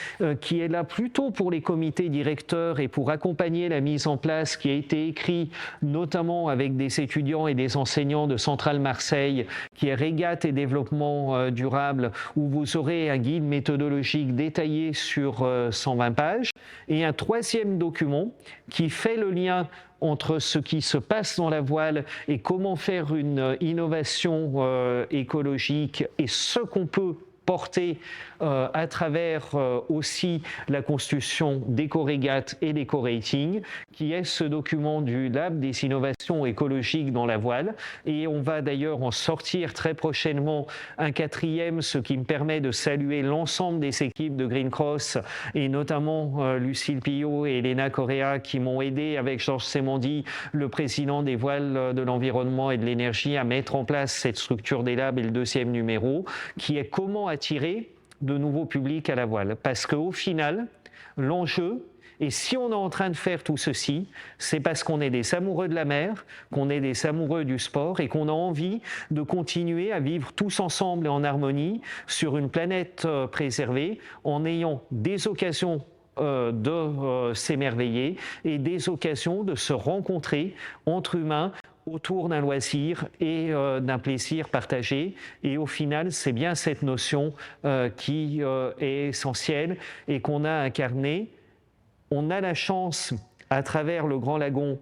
qui est là plutôt pour les comités directeurs et pour accompagner la mise en place, qui a été écrit notamment avec des étudiants et des enseignants de Centrale Marseille, qui est Régate et développement durable, où vous aurez un guide méthodologique détaillé sur 120 pages. Et un troisième document qui fait le lien entre ce qui se passe dans la voile et comment faire une innovation écologique et ce qu'on peut porter à travers aussi la constitution d'EcoRegat et d'EcoRating, qui est ce document du Lab des innovations écologiques dans la voile. Et on va d'ailleurs en sortir très prochainement un quatrième, ce qui me permet de saluer l'ensemble des équipes de Green Cross et notamment Lucille Pillot et Elena Correa qui m'ont aidé avec Georges Semondi, le président des voiles de l'environnement et de l'énergie, à mettre en place cette structure des labs et le deuxième numéro, qui est comment attirer de nouveaux publics à la voile. Parce qu'au final, l'enjeu, et si on est en train de faire tout ceci, c'est parce qu'on est des amoureux de la mer, qu'on est des amoureux du sport et qu'on a envie de continuer à vivre tous ensemble et en harmonie sur une planète préservée en ayant des occasions de s'émerveiller et des occasions de se rencontrer entre humains autour d'un loisir et d'un plaisir partagé. Et au final, c'est bien cette notion qui est essentielle et qu'on a incarnée. On a la chance, à travers le Grand Lagon,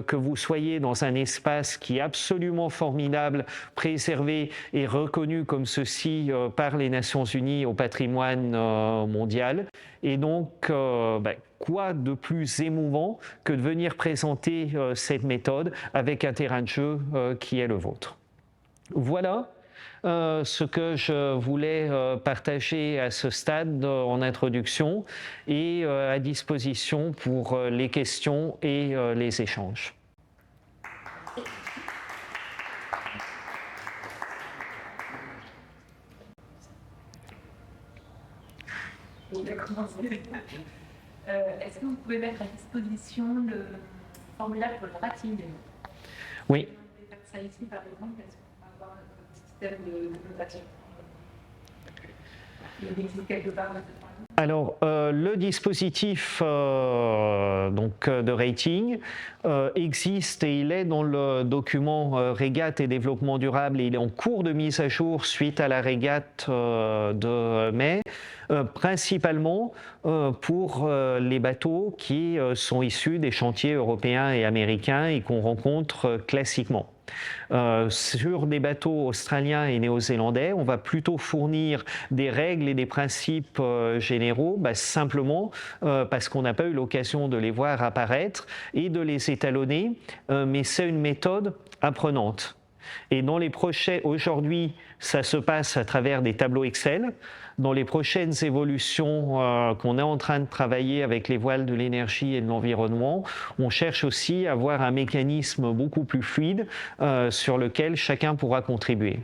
que vous soyez dans un espace qui est absolument formidable, préservé et reconnu comme ceci par les Nations Unies au patrimoine mondial. Et donc, quoi de plus émouvant que de venir présenter cette méthode avec un terrain de jeu qui est le vôtre. Voilà ce que je voulais partager à ce stade en introduction et à disposition pour les questions et les échanges. Est-ce que vous pouvez mettre à disposition le formulaire pour le rating? Oui. Ça ici, par exemple, est-ce qu'on va avoir un système de notation? Il existe quelque part. Alors, le dispositif de rating existe et il est dans le document Régate et développement durable et il est en cours de mise à jour suite à la régate de mai, principalement pour les bateaux qui sont issus des chantiers européens et américains et qu'on rencontre classiquement. Sur des bateaux australiens et néo-zélandais, on va plutôt fournir des règles et des principes généraux, simplement parce qu'on n'a pas eu l'occasion de les voir apparaître et de les étalonner, mais c'est une méthode apprenante. Et dans les prochains, aujourd'hui, ça se passe à travers des tableaux Excel. Dans les prochaines évolutions qu'on est en train de travailler avec les voiles de l'énergie et de l'environnement, on cherche aussi à avoir un mécanisme beaucoup plus fluide sur lequel chacun pourra contribuer.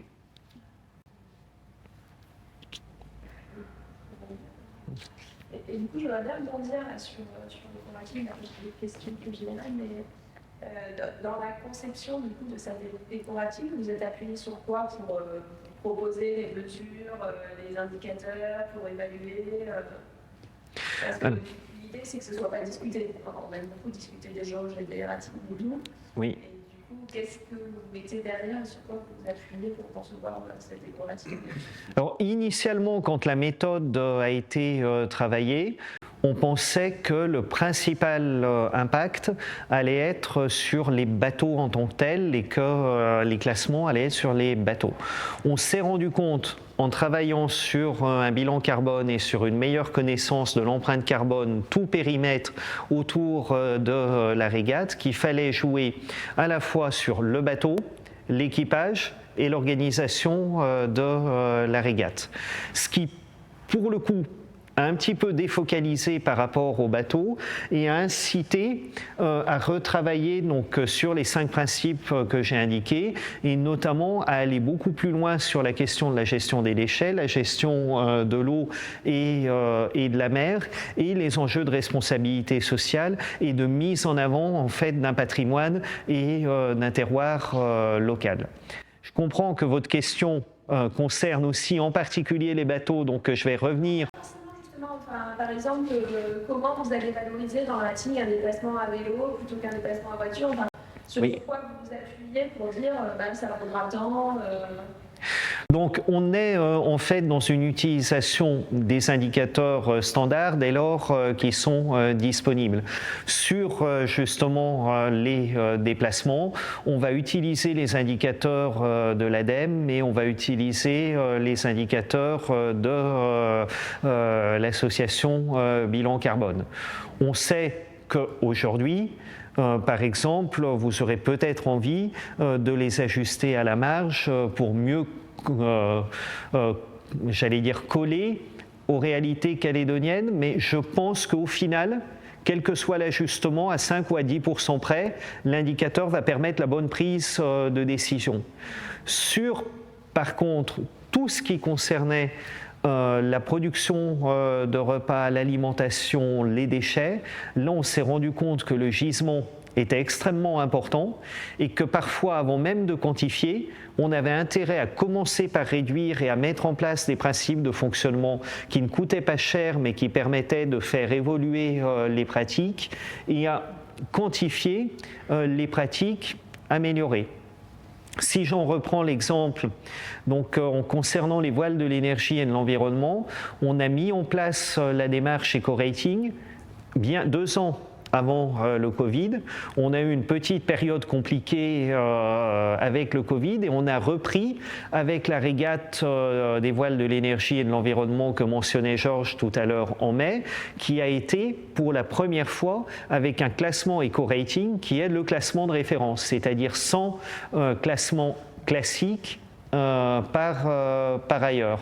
Et du coup, je voudrais bien rebondir sur le rating, des questions plus générales, mais dans la conception du coup, de cette décorative, vous êtes appuyé sur quoi pour proposer les mesures, les indicateurs, pour évaluer Parce que l'idée, c'est que ce ne soit pas discuté. On aime beaucoup discuter des jauges et des ratings et tout. Oui. Et du coup, qu'est-ce que vous mettez derrière et sur quoi vous appuyez pour concevoir cette décorative? Alors, initialement, quand la méthode a été travaillée, on pensait que le principal impact allait être sur les bateaux en tant que tels et que les classements allaient être sur les bateaux. On s'est rendu compte, en travaillant sur un bilan carbone et sur une meilleure connaissance de l'empreinte carbone, tout périmètre autour de la régate, qu'il fallait jouer à la fois sur le bateau, l'équipage et l'organisation de la régate. Ce qui, pour le coup, a un petit peu défocalisé par rapport au bateau et a incité à retravailler donc, sur les 5 principes que j'ai indiqués et notamment à aller beaucoup plus loin sur la question de la gestion des déchets, la gestion de l'eau et de la mer et les enjeux de responsabilité sociale et de mise en avant en fait d'un patrimoine et d'un terroir local. Je comprends que votre question concerne aussi en particulier les bateaux, donc je vais revenir. Par exemple, comment vous allez valoriser dans le rating un déplacement à vélo plutôt qu'un déplacement à voiture? Sur quoi vous vous appuyez pour dire ça vaudra tant Donc on est en fait dans une utilisation des indicateurs standards dès lors qu'ils sont disponibles. Sur justement les déplacements, on va utiliser les indicateurs de l'ADEME, mais on va utiliser les indicateurs de l'association Bilan Carbone. On sait qu'aujourd'hui, par exemple, vous aurez peut-être envie de les ajuster à la marge pour mieux, j'allais dire, coller aux réalités calédoniennes, mais je pense qu'au final, quel que soit l'ajustement, à 5 ou à 10% près, l'indicateur va permettre la bonne prise de décision. Sur, par contre, tout ce qui concernait la production de repas, l'alimentation, les déchets, là on s'est rendu compte que le gisement était extrêmement important et que parfois, avant même de quantifier, on avait intérêt à commencer par réduire et à mettre en place des principes de fonctionnement qui ne coûtaient pas cher mais qui permettaient de faire évoluer les pratiques et à quantifier les pratiques améliorées. Si j'en reprends l'exemple, donc en concernant les voiles de l'énergie et de l'environnement, on a mis en place la démarche Eco-Rating bien 2 ans avant le Covid. On a eu une petite période compliquée avec le Covid et on a repris avec la régate des voiles de l'énergie et de l'environnement que mentionnait Georges tout à l'heure en mai, qui a été pour la première fois avec un classement Eco-Rating qui est le classement de référence, c'est-à-dire sans classement classique par ailleurs.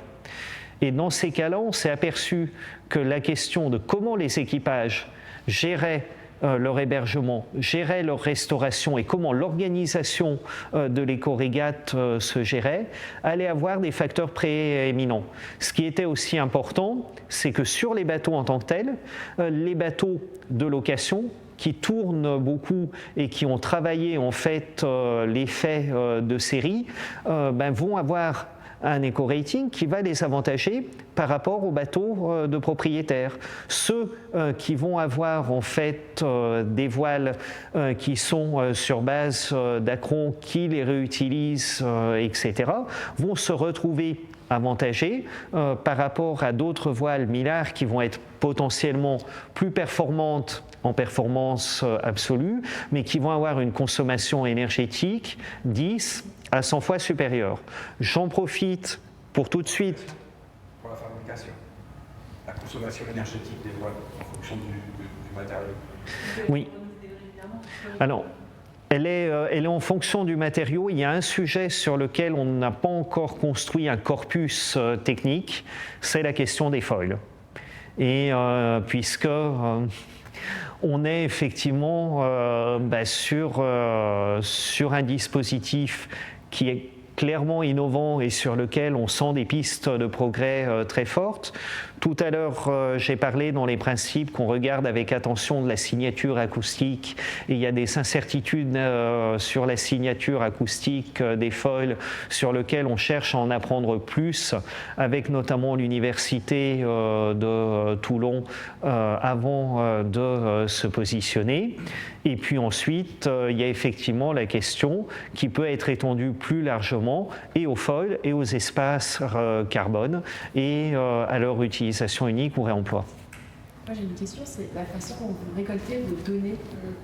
Et dans ces cas-là, on s'est aperçu que la question de comment les équipages géraient leur hébergement, géraient leur restauration et comment l'organisation de l'éco-régate se gérait, allait avoir des facteurs prééminents. Ce qui était aussi important, c'est que sur les bateaux en tant que tels, les bateaux de location qui tournent beaucoup et qui ont travaillé en fait l'effet de série, vont avoir un éco-rating qui va les avantager par rapport aux bateaux de propriétaires. Ceux qui vont avoir en fait des voiles qui sont sur base d'acrons, qui les réutilisent, etc., vont se retrouver avantagés par rapport à d'autres voiles Millard qui vont être potentiellement plus performantes en performance absolue, mais qui vont avoir une consommation énergétique 10 à 100 fois supérieure. J'en profite pour tout de suite. Pour la fabrication, la consommation énergétique des voiles en fonction du matériau. Oui. Alors, elle est en fonction du matériau. Il y a un sujet sur lequel on n'a pas encore construit un corpus technique, c'est la question des foils. Et puisque on est effectivement sur un dispositif qui est clairement innovant et sur lequel on sent des pistes de progrès très fortes. Tout à l'heure, j'ai parlé dans les principes qu'on regarde avec attention de la signature acoustique et il y a des incertitudes sur la signature acoustique des foils sur lequel on cherche à en apprendre plus avec notamment l'université de Toulon avant de se positionner. Et puis ensuite, il y a effectivement la question qui peut être étendue plus largement et aux foils et aux espaces carbone et à leur utilisation unique ou réemploi. Moi j'ai une question, c'est la façon dont vous récoltez vos données.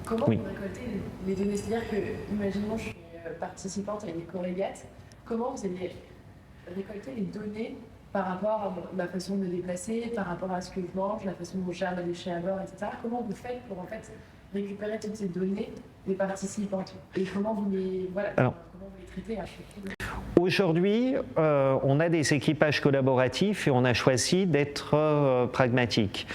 Comment vous récoltez les données? C'est-à-dire que, imaginons, je suis participante à une éco-régate, comment vous allez récolter les données par rapport à ma façon de me déplacer, par rapport à ce que je mange, la façon dont je gère les déchets à bord, etc. Comment vous faites pour en fait récupérer toutes ces données des participantes et comment vous les, comment vous les traitez après? Aujourd'hui, on a des équipages collaboratifs et on a choisi d'être pragmatique.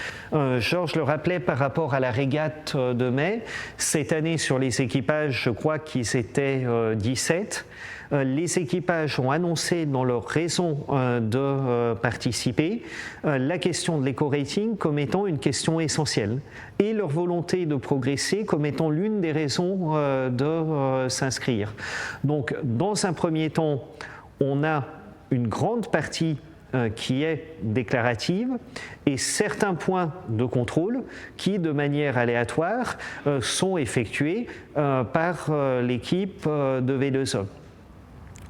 Georges le rappelait par rapport à la régate de mai. Cette année, sur les équipages, je crois qu'ils étaient 17. Les équipages ont annoncé dans leur raison de participer la question de l'éco-rating comme étant une question essentielle et leur volonté de progresser comme étant l'une des raisons de s'inscrire. Donc, dans un premier temps, on a une grande partie qui est déclarative et certains points de contrôle qui, de manière aléatoire, sont effectués par l'équipe de V2E.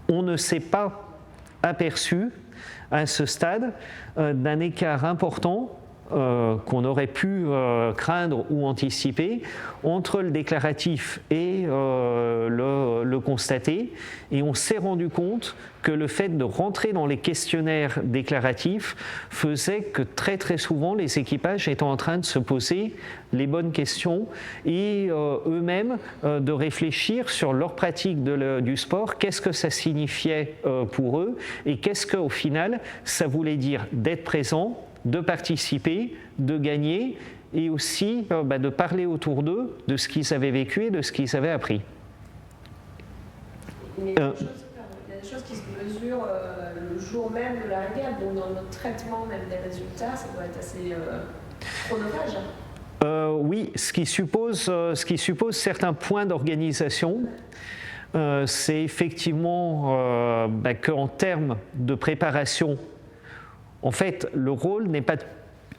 On ne sait pas aperçu à ce stade d'un écart important qu'on aurait pu craindre ou anticiper entre le déclaratif et le constaté. Et on s'est rendu compte que le fait de rentrer dans les questionnaires déclaratifs faisait que très très souvent les équipages étaient en train de se poser les bonnes questions et eux-mêmes de réfléchir sur leur pratique du sport, qu'est-ce que ça signifiait pour eux et qu'est-ce qu'au final ça voulait dire d'être présent, de participer, de gagner et aussi de parler autour d'eux de ce qu'ils avaient vécu et de ce qu'ils avaient appris. Mais il y a des choses qui se mesurent le jour même de la régate, donc dans notre traitement même des résultats, ça doit être assez chronophage. Oui, ce qui suppose certains points d'organisation. C'est effectivement qu'en termes de préparation, en fait,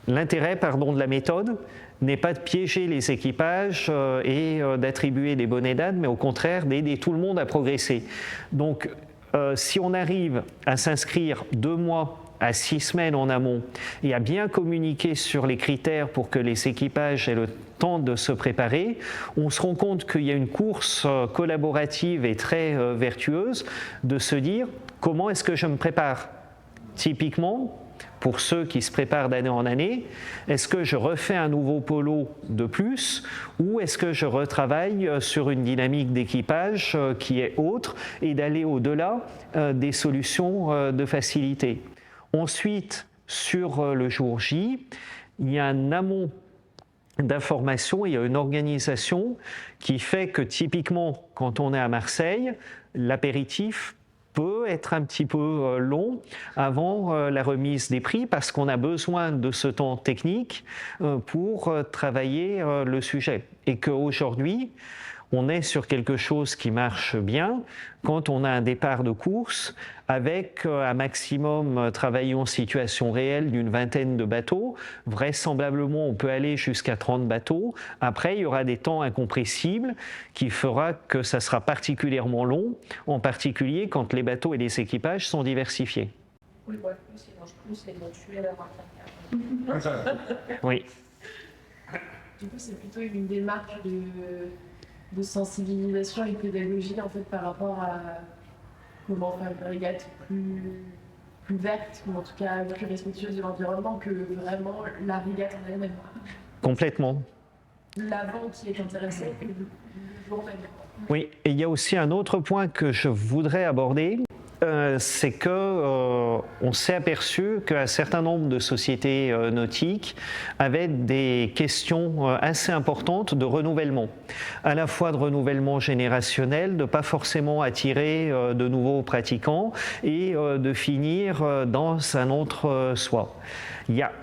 l'intérêt de la méthode n'est pas de piéger les équipages et d'attribuer des bonnets d'âne, mais au contraire d'aider tout le monde à progresser. Donc, si on arrive à s'inscrire 2 mois à 6 semaines en amont et à bien communiquer sur les critères pour que les équipages aient le temps de se préparer, on se rend compte qu'il y a une course collaborative et très vertueuse de se dire comment est-ce que je me prépare. Typiquement, pour ceux qui se préparent d'année en année, est-ce que je refais un nouveau polo de plus ou est-ce que je retravaille sur une dynamique d'équipage qui est autre et d'aller au-delà des solutions de facilité. Ensuite, sur le jour J, il y a un amont d'information, il y a une organisation qui fait que typiquement, quand on est à Marseille, l'apéritif peut être un petit peu long avant la remise des prix parce qu'on a besoin de ce temps technique pour travailler le sujet. Et qu'aujourd'hui, on est sur quelque chose qui marche bien quand on a un départ de course avec un maximum travaillé en situation réelle d'une vingtaine de bateaux. Vraisemblablement, on peut aller jusqu'à 30 bateaux. Après, il y aura des temps incompressibles qui fera que ça sera particulièrement long, en particulier quand les bateaux et les équipages sont diversifiés. Oui, ouais, plus ils mangent plus, ils vont tuer leur intérieur. Oui. Du coup, c'est plutôt une démarche de sensibilisation et pédagogie en fait par rapport à comment faire une régate plus verte ou en tout cas plus respectueuse de l'environnement que vraiment la régate en elle-même. Complètement. L'avant qui est intéressé et le jour même. Oui, et il y a aussi un autre point que je voudrais aborder, c'est que on s'est aperçu qu'un certain nombre de sociétés nautiques avaient des questions assez importantes de renouvellement, à la fois de renouvellement générationnel, de ne pas forcément attirer de nouveaux pratiquants et de finir dans un autre soi. Il y a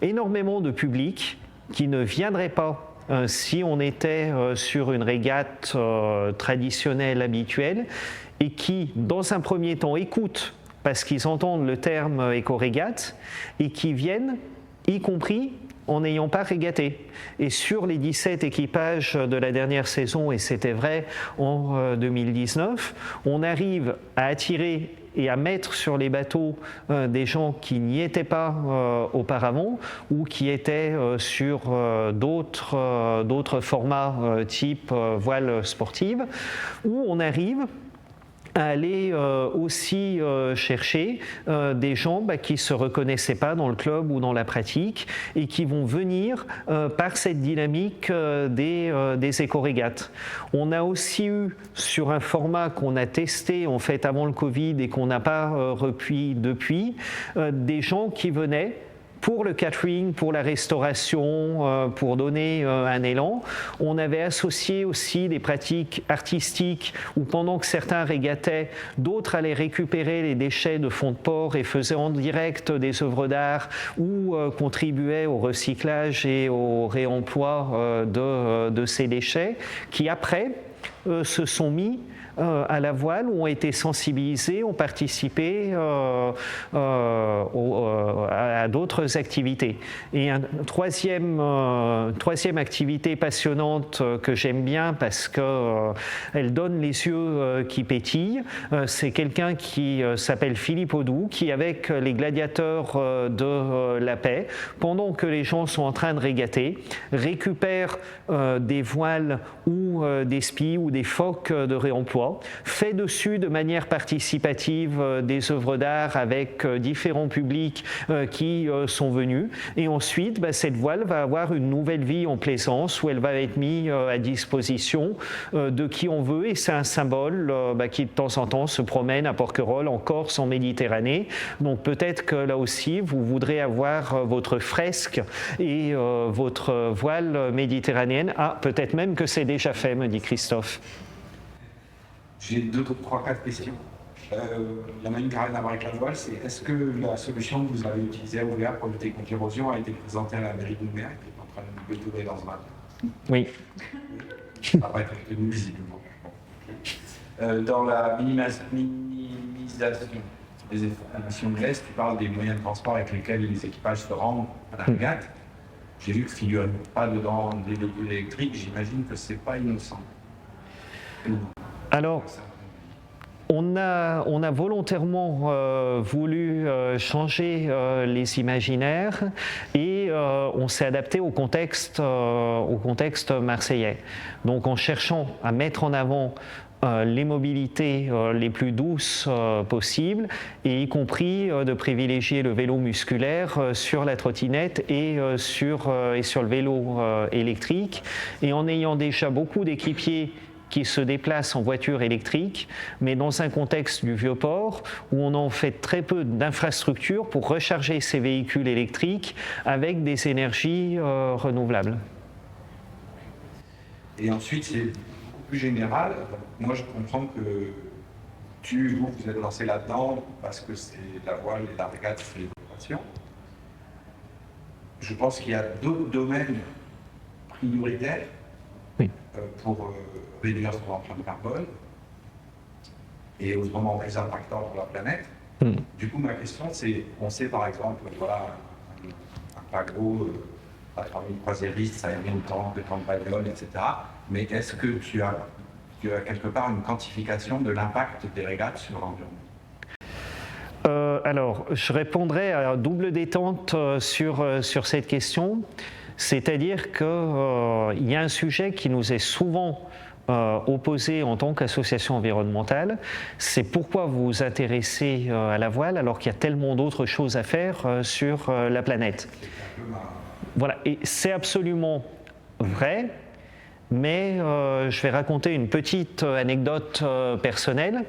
énormément de public qui ne viendrait pas si on était sur une régate traditionnelle, habituelle, et qui, dans un premier temps, écoutent parce qu'ils entendent le terme éco-régate et qui viennent, y compris en n'ayant pas régaté. Et sur les 17 équipages de la dernière saison, et c'était vrai en 2019, on arrive à attirer et à mettre sur les bateaux des gens qui n'y étaient pas auparavant ou qui étaient sur d'autres formats type voile sportive, où on arrive à aller aussi chercher des gens qui ne se reconnaissaient pas dans le club ou dans la pratique et qui vont venir par cette dynamique des éco-régates. On a aussi eu sur un format qu'on a testé en fait avant le Covid et qu'on n'a pas repris depuis, des gens qui venaient pour le catering, pour la restauration, pour donner un élan. On avait associé aussi des pratiques artistiques où pendant que certains régataient, d'autres allaient récupérer les déchets de fonds de port et faisaient en direct des œuvres d'art ou contribuaient au recyclage et au réemploi de ces déchets qui après se sont mis à la voile ont été sensibilisés, ont participé à d'autres activités. Et une troisième activité passionnante que j'aime bien parce qu'elle donne les yeux qui pétillent, c'est quelqu'un qui s'appelle Philippe Audoux, qui avec les gladiateurs de la paix, pendant que les gens sont en train de régater, récupère des voiles ou des spies ou des phoques de réemploi, fait dessus de manière participative des œuvres d'art avec différents publics qui sont venus, et ensuite cette voile va avoir une nouvelle vie en plaisance où elle va être mise à disposition de qui on veut, et c'est un symbole qui de temps en temps se promène à Porquerolles, en Corse, en Méditerranée. Donc peut-être que là aussi vous voudrez avoir votre fresque et votre voile méditerranéenne. Ah, peut-être même que c'est déjà fait, me dit Christophe. J'ai 2, 3, 4 questions. Il y en a une qui n'a rien à voir avec la voile, c'est est-ce que la solution que vous avez utilisée à Ouvéa pour lutter contre l'érosion a été présentée à la mairie de Nouméa, qui est en train de bétonner dans un avion? Oui. Ça n'a pas été retenu visiblement. Dans la minimisation des émissions de gaz, tu parles des moyens de transport avec lesquels les équipages se rendent à la régate. J'ai vu que figure pas dedans des véhicules électriques, j'imagine que c'est pas innocent. Alors, on a volontairement voulu changer les imaginaires et on s'est adapté au contexte marseillais. Donc en cherchant à mettre en avant les mobilités les plus douces possibles, et y compris de privilégier le vélo musculaire sur la trottinette et sur le vélo électrique, et en ayant déjà beaucoup d'équipiers qui se déplacent en voiture électrique, mais dans un contexte du Vieux-Port où on en fait très peu d'infrastructures pour recharger ces véhicules électriques avec des énergies renouvelables. Et ensuite, c'est beaucoup plus général. Moi, je comprends que vous êtes lancé là-dedans parce que c'est la voile et la régate, c'est l'évacuation. Je pense qu'il y a d'autres domaines prioritaires pour réduire son empreinte carbone et autrement plus impactant pour la planète. Du coup, ma question, c'est, on sait par exemple, voilà, un paquebot à 3000 croisiéristes, ça a mis autant de temps de bagnole, etc. Mais est-ce que tu as quelque part une quantification de l'impact des régates sur l'environnement? Alors, je répondrai à double détente sur cette question. C'est-à-dire qu'il y a un sujet qui nous est souvent opposé en tant qu'association environnementale, c'est pourquoi vous vous intéressez à la voile alors qu'il y a tellement d'autres choses à faire sur la planète. Voilà, et c'est absolument vrai, mais je vais raconter une petite anecdote personnelle.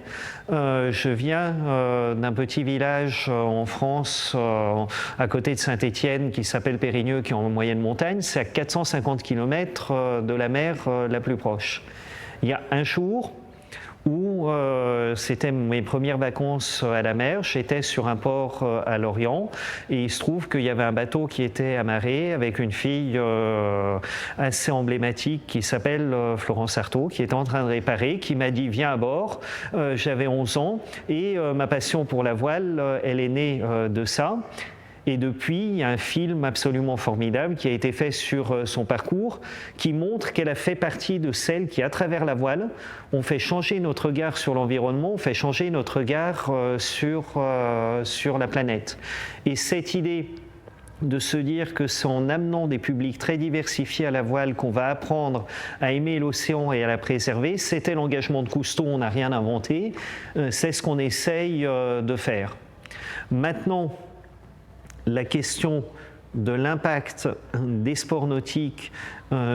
Je viens d'un petit village en France, à côté de Saint-Étienne, qui s'appelle Périgneux, qui est en moyenne montagne. C'est à 450 km de la mer la plus proche. Il y a un jour où c'était mes premières vacances à la mer, j'étais sur un port à Lorient, et il se trouve qu'il y avait un bateau qui était amarré avec une fille assez emblématique qui s'appelle Florence Artaud, qui était en train de réparer, qui m'a dit « viens à bord ». J'avais 11 ans et ma passion pour la voile, elle est née de ça. Et depuis, il y a un film absolument formidable qui a été fait sur son parcours, qui montre qu'elle a fait partie de celles qui, à travers la voile, ont fait changer notre regard sur l'environnement, ont fait changer notre regard sur la planète. Et cette idée de se dire que c'est en amenant des publics très diversifiés à la voile qu'on va apprendre à aimer l'océan et à la préserver, c'était l'engagement de Cousteau, on n'a rien inventé, c'est ce qu'on essaye de faire. Maintenant, la question de l'impact des sports nautiques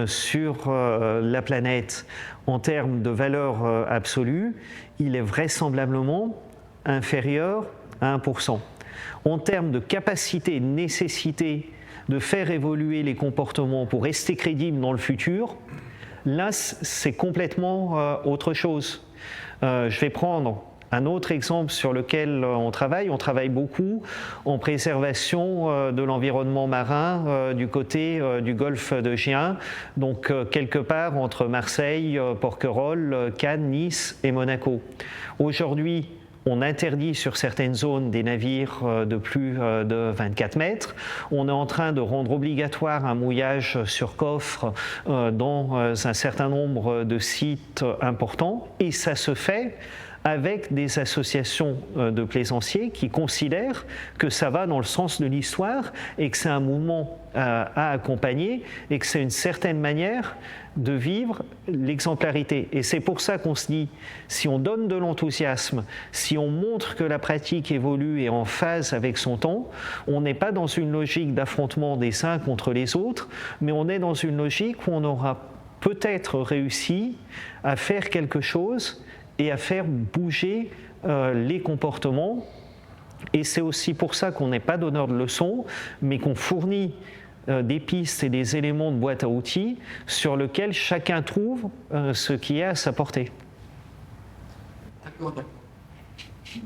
sur la planète en termes de valeur absolue, il est vraisemblablement inférieur à 1%. En termes de capacité, nécessité de faire évoluer les comportements pour rester crédibles dans le futur, là, c'est complètement autre chose. Je vais prendre Un autre exemple sur lequel on travaille beaucoup en préservation de l'environnement marin du côté du golfe de Gien, donc quelque part entre Marseille, Porquerolles, Cannes, Nice et Monaco. Aujourd'hui, on interdit sur certaines zones des navires de plus de 24 mètres. On est en train de rendre obligatoire un mouillage sur coffre dans un certain nombre de sites importants, et ça se fait avec des associations de plaisanciers qui considèrent que ça va dans le sens de l'histoire et que c'est un mouvement à accompagner et que c'est une certaine manière de vivre l'exemplarité. Et c'est pour ça qu'on se dit, si on donne de l'enthousiasme, si on montre que la pratique évolue et est en phase avec son temps, on n'est pas dans une logique d'affrontement des uns contre les autres, mais on est dans une logique où on aura peut-être réussi à faire quelque chose et à faire bouger les comportements. Et c'est aussi pour ça qu'on n'est pas donneur de leçons, mais qu'on fournit des pistes et des éléments de boîte à outils sur lesquels chacun trouve ce qui est à sa portée. D'accord. Tu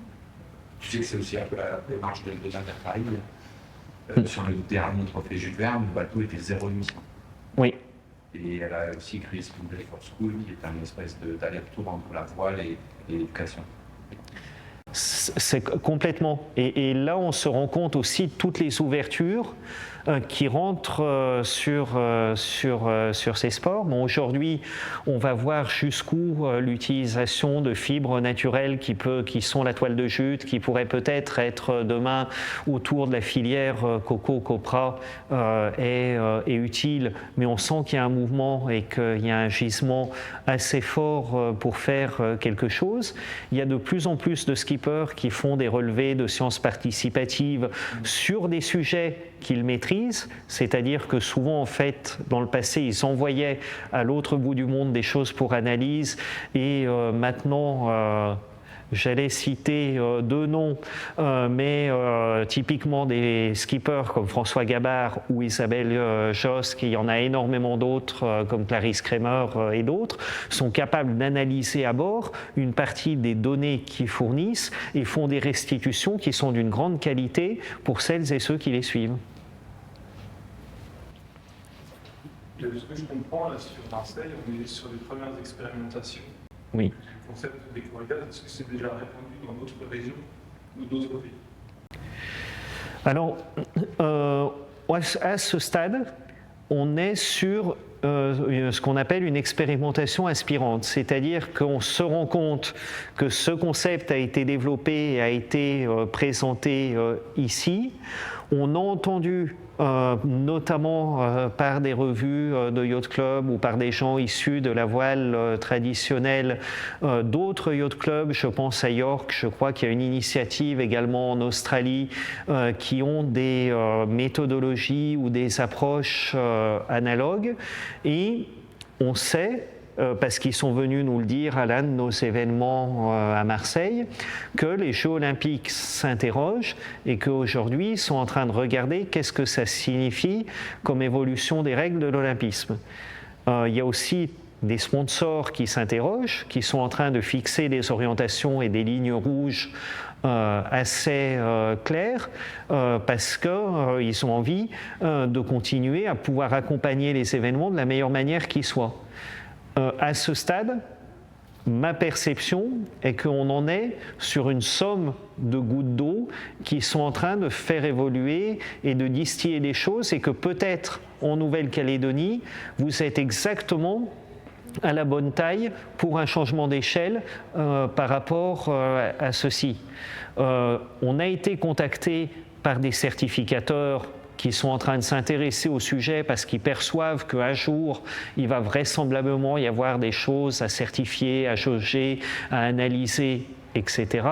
sais que c'est aussi un peu la démarche de l'Interpareil. Sur le dernier trophée Jules Verne, le bateau était zéro émission. Oui. Et elle a aussi créé ce qu'on appelle School, qui est un espèce d'aller-retour entre la voile et l'éducation. C'est complètement. Et là, on se rend compte aussi de toutes les ouvertures qui rentrent sur ces sports. Bon, aujourd'hui, on va voir jusqu'où l'utilisation de fibres naturelles qui sont la toile de jute, qui pourrait peut-être être demain autour de la filière coco-copra est utile. Mais on sent qu'il y a un mouvement et qu'il y a un gisement assez fort pour faire quelque chose. Il y a de plus en plus de skippers qui font des relevés de sciences participatives sur des sujets qu'ils maîtrisent, c'est-à-dire que souvent, en fait, dans le passé, ils envoyaient à l'autre bout du monde des choses pour analyse, et maintenant, j'allais citer deux noms, mais typiquement des skippers comme François Gabard ou Isabelle Josse, il y en a énormément d'autres comme Clarisse Kramer et d'autres, sont capables d'analyser à bord une partie des données qu'ils fournissent et font des restitutions qui sont d'une grande qualité pour celles et ceux qui les suivent. Ce que je comprends là sur Marseille, on est sur les premières expérimentations. Oui. Du concept d'éco-régal, est-ce que c'est déjà répandu dans d'autres régions ou d'autres pays? Alors, à ce stade, on est sur ce qu'on appelle une expérimentation inspirante, c'est-à-dire qu'on se rend compte que ce concept a été développé et a été présenté ici. On a entendu notamment par des revues de yacht club ou par des gens issus de la voile traditionnelle, d'autres yacht clubs, je pense à York, je crois qu'il y a une initiative également en Australie qui ont des méthodologies ou des approches analogues, et on sait, parce qu'ils sont venus nous le dire à l'un de nos événements à Marseille, que les Jeux Olympiques s'interrogent et qu'aujourd'hui ils sont en train de regarder qu'est-ce que ça signifie comme évolution des règles de l'olympisme. Il y a aussi des sponsors qui s'interrogent, qui sont en train de fixer des orientations et des lignes rouges assez claires, parce qu'ils ont envie de continuer à pouvoir accompagner les événements de la meilleure manière qui soit. À ce stade, ma perception est qu'on en est sur une somme de gouttes d'eau qui sont en train de faire évoluer et de distiller des choses, et que peut-être en Nouvelle-Calédonie, vous êtes exactement à la bonne taille pour un changement d'échelle par rapport à ceci. On a été contacté par des certificateurs qui sont en train de s'intéresser au sujet parce qu'ils perçoivent qu'un jour, il va vraisemblablement y avoir des choses à certifier, à jauger, à analyser, etc.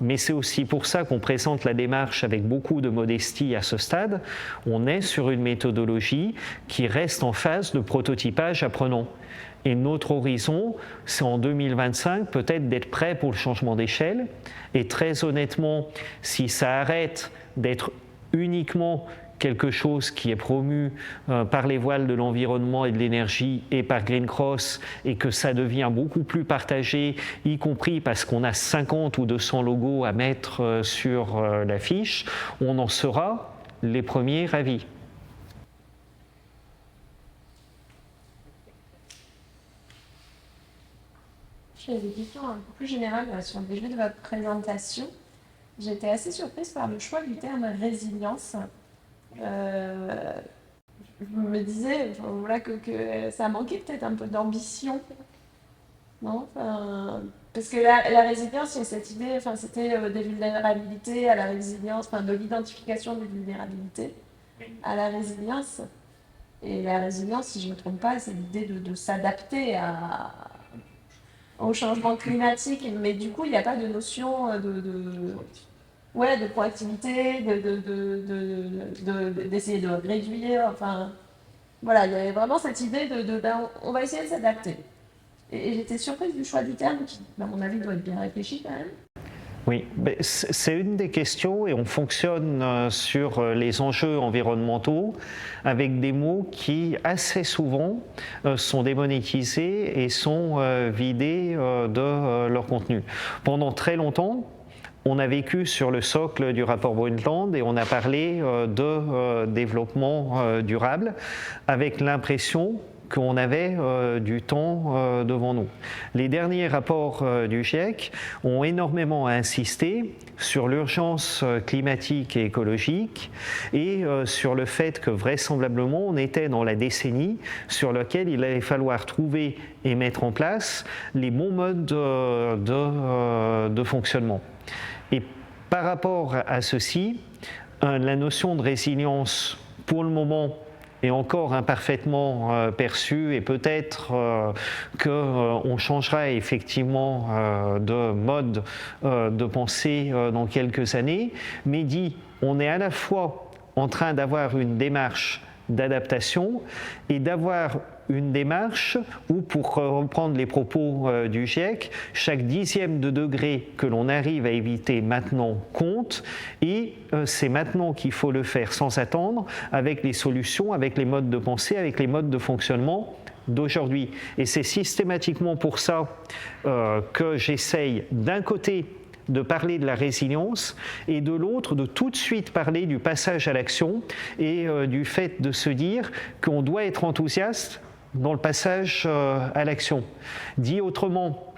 Mais c'est aussi pour ça qu'on présente la démarche avec beaucoup de modestie à ce stade. On est sur une méthodologie qui reste en phase de prototypage apprenant. Et notre horizon, c'est en 2025 peut-être d'être prêt pour le changement d'échelle. Et très honnêtement, si ça arrête d'être uniquement quelque chose qui est promu par les voiles de l'environnement et de l'énergie et par Green Cross, et que ça devient beaucoup plus partagé, y compris parce qu'on a 50 ou 200 logos à mettre sur l'affiche, on en sera les premiers ravis. J'ai des questions un peu plus générales sur le début de votre présentation. J'étais assez surprise par le choix du terme résilience. Je me disais voilà, que ça manquait peut-être un peu d'ambition. Non, parce que la résilience, il y a cette idée, c'était des vulnérabilités à la résilience, de l'identification des vulnérabilités à la résilience. Et la résilience, si je ne me trompe pas, c'est l'idée de s'adapter au changement climatique, mais du coup, il n'y a pas de notion de proactivité, d'essayer de réduire, voilà, il y avait vraiment cette idée on va essayer de s'adapter. Et j'étais surprise du choix du terme qui, à mon avis, doit être bien réfléchi quand même. Oui, c'est une des questions, et on fonctionne sur les enjeux environnementaux avec des mots qui assez souvent sont démonétisés et sont vidés de leur contenu. Pendant très longtemps, on a vécu sur le socle du rapport Brundtland et on a parlé de développement durable avec l'impression qu'on avait du temps devant nous. Les derniers rapports du GIEC ont énormément insisté sur l'urgence climatique et écologique et sur le fait que vraisemblablement on était dans la décennie sur laquelle il allait falloir trouver et mettre en place les bons modes de fonctionnement. Et par rapport à ceci, la notion de résilience, pour le moment, est encore imparfaitement perçue, et peut-être qu'on changera effectivement de mode de pensée dans quelques années, mais dit, on est à la fois en train d'avoir une démarche d'adaptation et d'avoir une démarche où, pour reprendre les propos du GIEC, chaque dixième de degré que l'on arrive à éviter maintenant compte, et c'est maintenant qu'il faut le faire sans attendre, avec les solutions, avec les modes de pensée, avec les modes de fonctionnement d'aujourd'hui. Et c'est systématiquement pour ça que j'essaye d'un côté de parler de la résilience et de l'autre de tout de suite parler du passage à l'action et du fait de se dire qu'on doit être enthousiaste dans le passage à l'action. Dit autrement,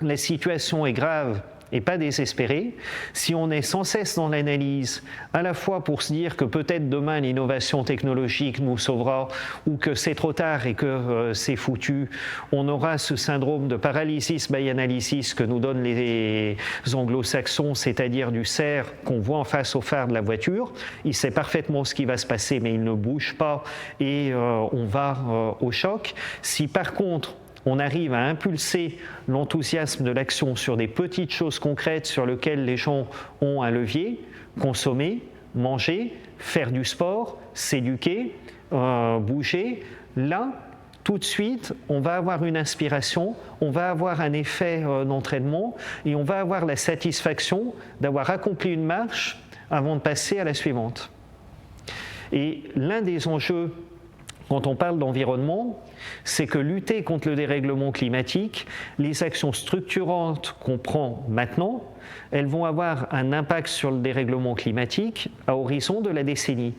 la situation est grave et pas désespérée. Si on est sans cesse dans l'analyse, à la fois pour se dire que peut-être demain l'innovation technologique nous sauvera, ou que c'est trop tard et que c'est foutu, on aura ce syndrome de paralysis by analysis que nous donnent les anglo-saxons, c'est-à-dire du cerf qu'on voit en face au phare de la voiture. Il sait parfaitement ce qui va se passer, mais il ne bouge pas et on va au choc. Si par contre on arrive à impulser l'enthousiasme de l'action sur des petites choses concrètes sur lesquelles les gens ont un levier, consommer, manger, faire du sport, s'éduquer, bouger, là, tout de suite, on va avoir une inspiration, on va avoir un effet d'entraînement et on va avoir la satisfaction d'avoir accompli une marche avant de passer à la suivante. Et l'un des enjeux, quand on parle d'environnement, c'est que lutter contre le dérèglement climatique, les actions structurantes qu'on prend maintenant, elles vont avoir un impact sur le dérèglement climatique à horizon de la décennie.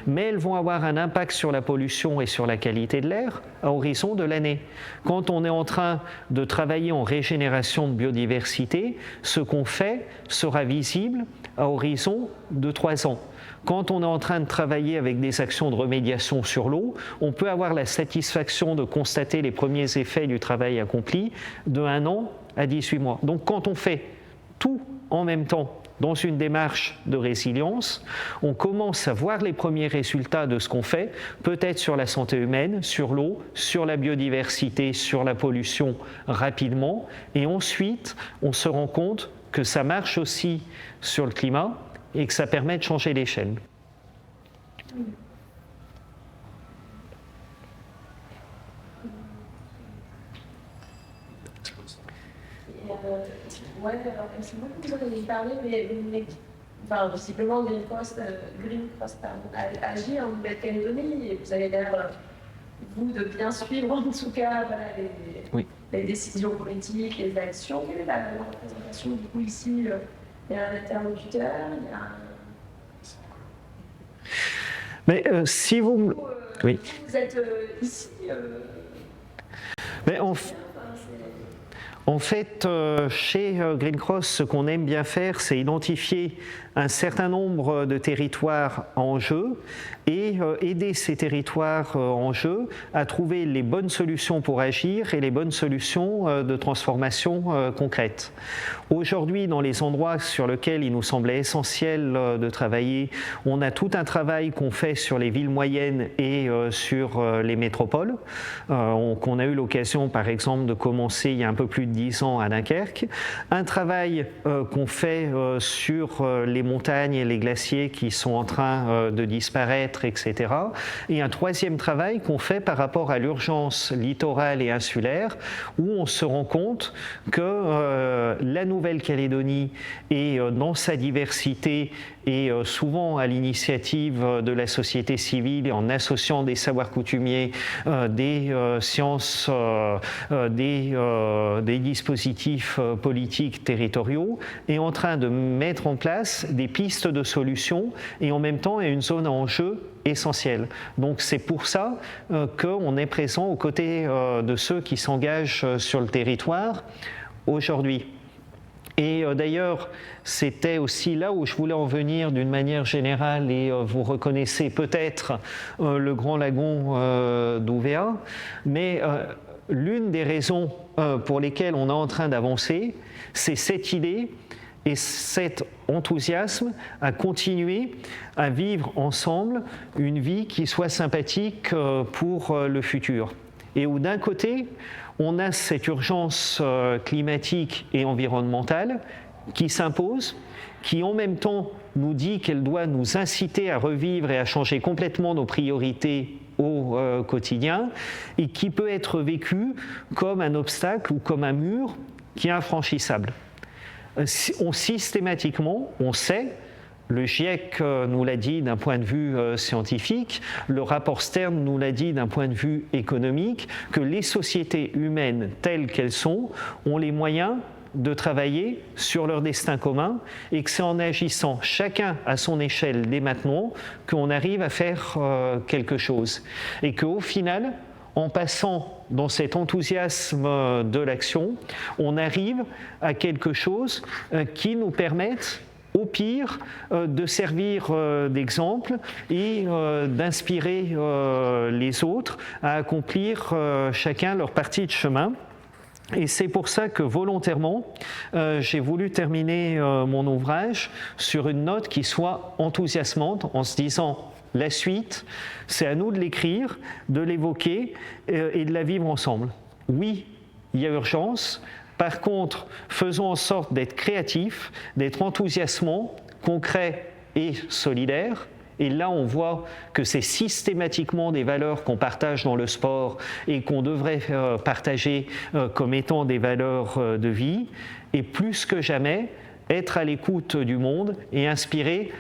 Mais elles vont avoir un impact sur la pollution et sur la qualité de l'air à horizon de l'année. Quand on est en train de travailler en régénération de biodiversité, ce qu'on fait sera visible à horizon de 3 ans. Quand on est en train de travailler avec des actions de remédiation sur l'eau, on peut avoir la satisfaction de constater les premiers effets du travail accompli de 1 an à 18 mois. Donc quand on fait tout en même temps dans une démarche de résilience, on commence à voir les premiers résultats de ce qu'on fait, peut-être sur la santé humaine, sur l'eau, sur la biodiversité, sur la pollution rapidement, et ensuite on se rend compte que ça marche aussi sur le climat et que ça permet de changer l'échelle. Ouais, alors, c'est beaucoup que vous en avez parlé, mais enfin, visiblement, Green Cross agit en Nouvelle-Calédonie, et vous avez l'air, vous, de bien suivre, en tout cas, voilà, les décisions politiques, les actions. Quelle est la représentation, du coup, ici? Il y a un interlocuteur, il y a un... Mais si vous... oui. Vous êtes ici... Mais en fait, chez Green Cross, ce qu'on aime bien faire, c'est identifier un certain nombre de territoires en jeu et aider ces territoires en jeu à trouver les bonnes solutions pour agir et les bonnes solutions de transformation concrètes. Aujourd'hui, dans les endroits sur lesquels il nous semblait essentiel de travailler, on a tout un travail qu'on fait sur les villes moyennes et sur les métropoles, qu'on a eu l'occasion, par exemple, de commencer il y a un peu plus de 10 ans à Dunkerque. Un travail qu'on fait sur les montagnes et les glaciers qui sont en train de disparaître, etc. Et un troisième travail qu'on fait par rapport à l'urgence littorale et insulaire, où on se rend compte que la Nouvelle-Calédonie est dans sa diversité et souvent à l'initiative de la société civile, en associant des savoirs coutumiers, des sciences, des dispositifs politiques territoriaux, est en train de mettre en place des pistes de solutions et en même temps est une zone à enjeu essentielle. Donc c'est pour ça qu'on est présent aux côtés de ceux qui s'engagent sur le territoire aujourd'hui. Et d'ailleurs, c'était aussi là où je voulais en venir d'une manière générale, et vous reconnaissez peut-être le Grand Lagon d'Ouvéa, mais l'une des raisons pour lesquelles on est en train d'avancer, c'est cette idée et cet enthousiasme à continuer à vivre ensemble une vie qui soit sympathique pour le futur. Et où d'un côté, on a cette urgence climatique et environnementale qui s'impose, qui en même temps nous dit qu'elle doit nous inciter à revivre et à changer complètement nos priorités au quotidien, et qui peut être vécue comme un obstacle ou comme un mur qui est infranchissable. Systématiquement, on sait, le GIEC nous l'a dit d'un point de vue scientifique, le rapport Stern nous l'a dit d'un point de vue économique, que les sociétés humaines telles qu'elles sont ont les moyens de travailler sur leur destin commun, et que c'est en agissant chacun à son échelle dès maintenant qu'on arrive à faire quelque chose. Et qu'au final, en passant dans cet enthousiasme de l'action, on arrive à quelque chose qui nous permette au pire de servir d'exemple et d'inspirer les autres à accomplir chacun leur partie de chemin. Et c'est pour ça que volontairement, j'ai voulu terminer mon ouvrage sur une note qui soit enthousiasmante, en se disant la suite, c'est à nous de l'écrire, de l'évoquer et de la vivre ensemble. Oui, il y a urgence. Par contre, faisons en sorte d'être créatifs, d'être enthousiasmants, concrets et solidaires. Et là, on voit que c'est systématiquement des valeurs qu'on partage dans le sport et qu'on devrait partager comme étant des valeurs de vie. Et plus que jamais, être à l'écoute du monde et inspiré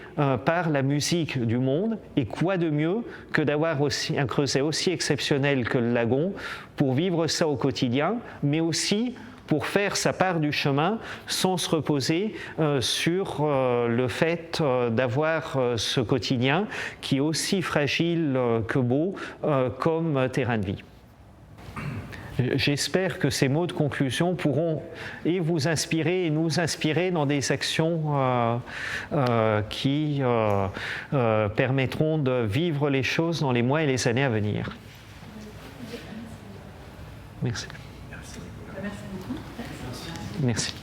par la musique du monde. Et quoi de mieux que d'avoir aussi un creuset aussi exceptionnel que le lagon pour vivre ça au quotidien, mais aussi pour faire sa part du chemin sans se reposer sur le fait d'avoir ce quotidien qui est aussi fragile que beau comme terrain de vie. J'espère que ces mots de conclusion pourront et vous inspirer et nous inspirer dans des actions qui permettront de vivre les choses dans les mois et les années à venir. Merci. Merci.